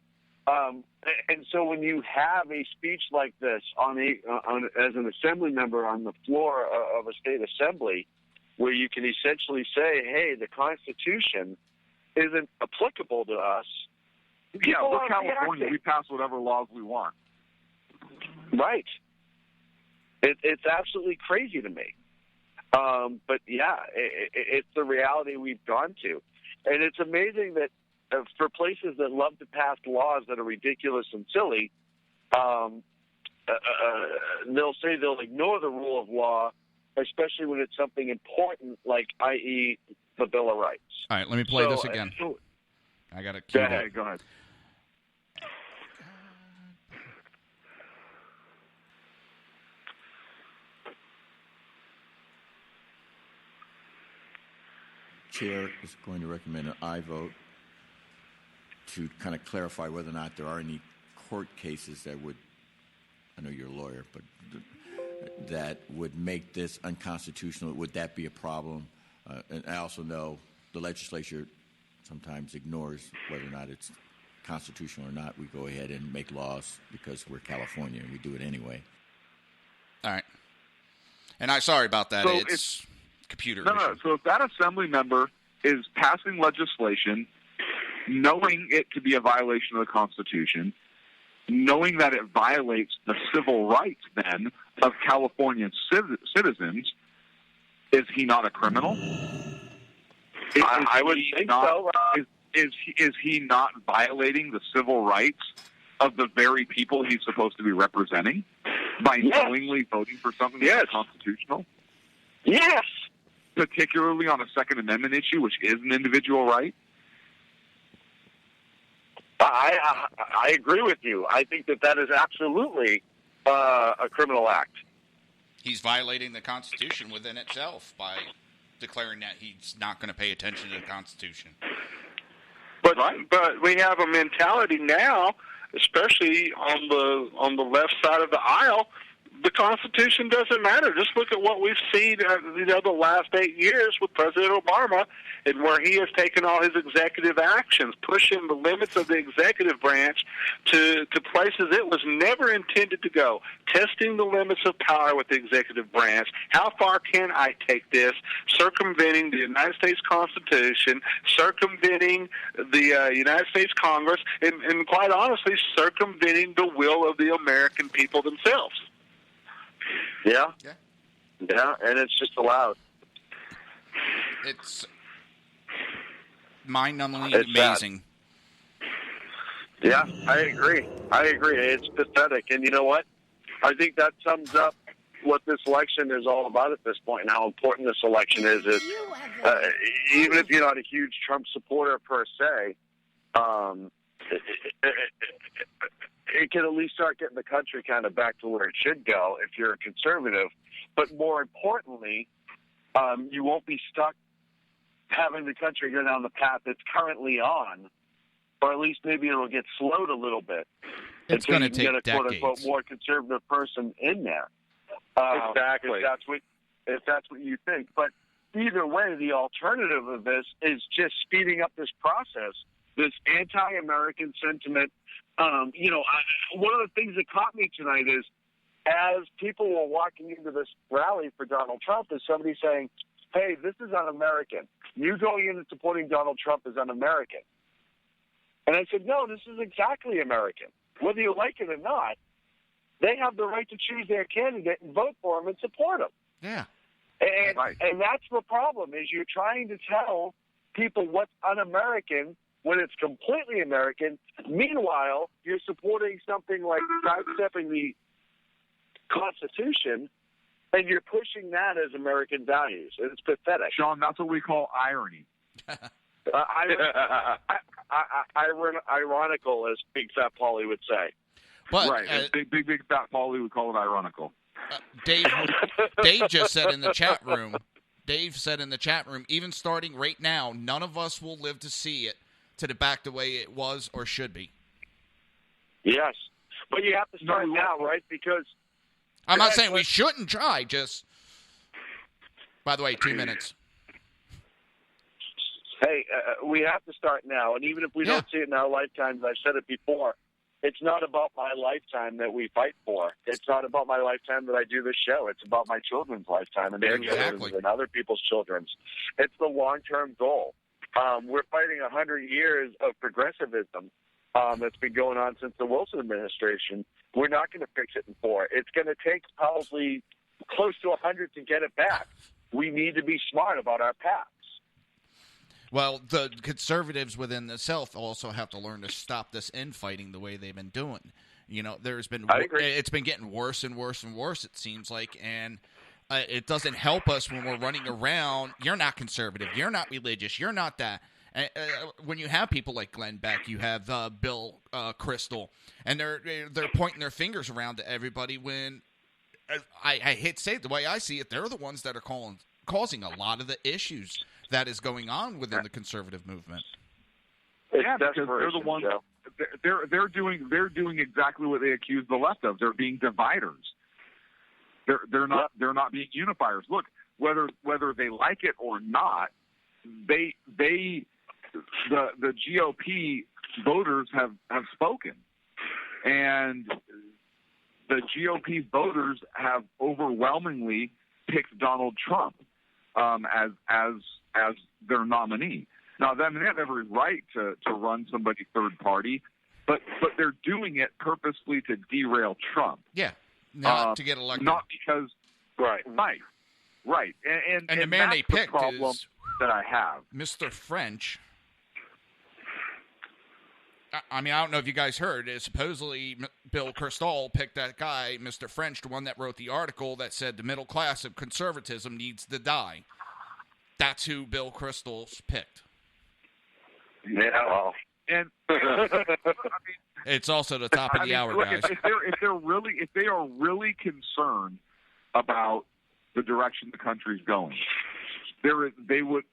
And so when you have a speech like this as an assembly member on the floor of a state assembly, where you can essentially say, hey, the Constitution isn't applicable to us. Yeah, we're California. We pass whatever laws we want. Right. It's absolutely crazy to me. But, yeah, it's the reality we've gone to. And it's amazing that for places that love to pass laws that are ridiculous and silly, they'll say they'll ignore the rule of law, especially when it's something important like, i.e., the Bill of Rights. All right, let me play this again. I got it. Go ahead. Chair is going to recommend an aye vote to kind of clarify whether or not there are any court cases that would, I know you're a lawyer, but that would make this unconstitutional. Would that be a problem? And I also know the legislature sometimes ignores whether or not it's constitutional or not. We go ahead and make laws because we're California and we do it anyway. All right. And sorry about that. So it's computer issue. No. So if that assembly member is passing legislation, knowing it to be a violation of the Constitution, knowing that it violates the civil rights then of California citizens, is he not a criminal? I would think so. Is he not violating the civil rights of the very people he's supposed to be representing by knowingly voting for something that's constitutional? Yes. particularly on a Second Amendment issue, which is an individual right? I agree with you. I think that is absolutely a criminal act. He's violating the Constitution within itself by declaring that he's not going to pay attention to the Constitution. But we have a mentality now, especially on the left side of the aisle. The Constitution doesn't matter. Just look at what we've seen, the last 8 years with President Obama, and where he has taken all his executive actions, pushing the limits of the executive branch to places it was never intended to go, testing the limits of power with the executive branch. How far can I take this? Circumventing the United States Constitution, circumventing the United States Congress, and quite honestly, circumventing the will of the American people themselves. Yeah, and it's just allowed. It's mind-numbingly amazing. Yeah, I agree. It's pathetic. And you know what? I think that sums up what this election is all about at this point and how important this election is even if you're not a huge Trump supporter per se, it can at least start getting the country kind of back to where it should go if you're a conservative. But more importantly, you won't be stuck having the country go down the path it's currently on, or at least maybe it'll get slowed a little bit. It's going to take get a decades. quote-unquote more conservative person in there. Exactly. If that's what you think. But either way, the alternative of this is just speeding up this process, this anti-American sentiment. One of the things that caught me tonight is, as people were walking into this rally for Donald Trump, is somebody saying, hey, this is un-American. You going in and supporting Donald Trump is un-American. And I said, no, this is exactly American. Whether you like it or not, they have the right to choose their candidate and vote for him and support him. Yeah. And that's the problem, is you're trying to tell people what's un-American when it's completely American. Meanwhile, you're supporting something like sidestepping the Constitution, and you're pushing that as American values. It's pathetic. Sean, that's what we call irony. Ironical, as Big Fat Paulie would say. But, right, big Fat Paulie would call it ironical. Dave just said in the chat room, even starting right now, none of us will live to see it back the way it was or should be. Yes. But you have to start now, right? Because I'm not saying we shouldn't try, just... By the way, 2 minutes. Hey, we have to start now. And even if we don't see it in our lifetimes, I've said it before, it's not about my lifetime that we fight for. It's not about my lifetime that I do this show. It's about my children's lifetime and their children's and other people's children's. It's the long-term goal. We're fighting 100 years of progressivism that's been going on since the Wilson administration. We're not going to fix it in 4. It's going to take probably close to 100 to get it back. We need to be smart about our paths. Well, the conservatives within the South also have to learn to stop this infighting the way they've been doing. It's been getting worse and worse and worse, it seems like, and it doesn't help us when we're running around. You're not conservative. You're not religious. You're not that. When you have people like Glenn Beck, you have Bill Kristol, and they're pointing their fingers around to everybody. When I hate to say it, the way I see it, they're the ones that are causing a lot of the issues that is going on within the conservative movement. Yeah, because they're the ones. They're doing exactly what they accuse the left of. They're being dividers. They're not being unifiers. Look, whether they like it or not, the GOP voters have spoken, and the GOP voters have overwhelmingly picked Donald Trump as their nominee. Now, they have every right to run somebody third party, but they're doing it purposely to derail Trump. Yeah, not to get elected. Not because right. And the man they picked is that I have, Mr. French. I mean, I don't know if you guys heard. Supposedly, Bill Kristol picked that guy, Mr. French, the one that wrote the article that said the middle class of conservatism needs to die. That's who Bill Kristol's picked. Yeah, well. And I mean, it's also the top of the hour, look, guys. If they are really concerned about the direction the country's going, they would,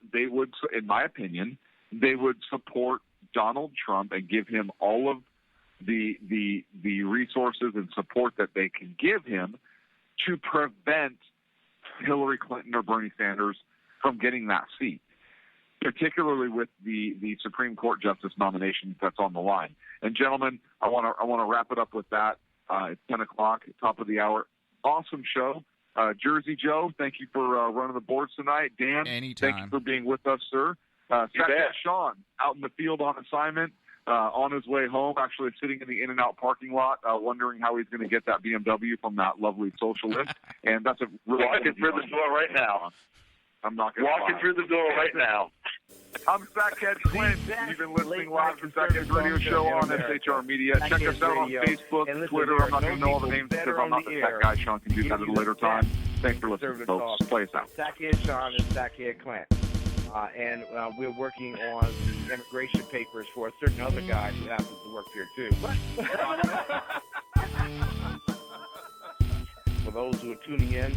in my opinion, they would support Donald Trump and give him all of the resources and support that they can give him to prevent Hillary Clinton or Bernie Sanders from getting that seat, particularly with the Supreme Court justice nomination that's on the line. And gentlemen, I want to wrap it up with that. It's 10 o'clock, top of the hour. Awesome show. Jersey Joe, thank you for running the boards tonight. Dan, anytime. Thank you for being with us, sir. Second, Sean, out in the field on assignment, on his way home, actually sitting in the In-N-Out parking lot, wondering how he's going to get that BMW from that lovely socialist. And that's a really walking through the door right now. I'm not going to walking through the door right now. I'm Sackhead Clint. You've been listening live to Sackhead's radio show on SHR Media. Check us out on Facebook, Twitter. I'm not going to know all the names because I'm not the tech guy. Sean can do that at a later time. Thanks for listening, folks. Play us out. Sackhead Sean and Sackhead Clint. And we're working on the immigration papers for a certain other guy who happens to work here, too. For those who are tuning in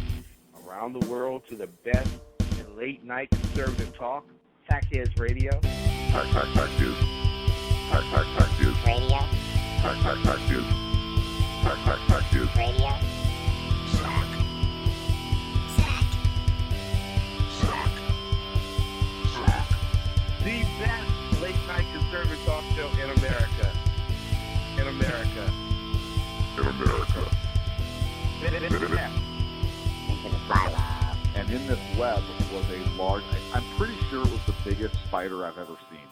around the world to the best in late-night conservative talk, Sackheads Radio. Sack News. Sack News. Radio. Sack News. Sack News. Radio. The best late-night conservative talk show in America. In America. In America. My love. And in this web was a large, I'm pretty sure it was the biggest spider I've ever seen.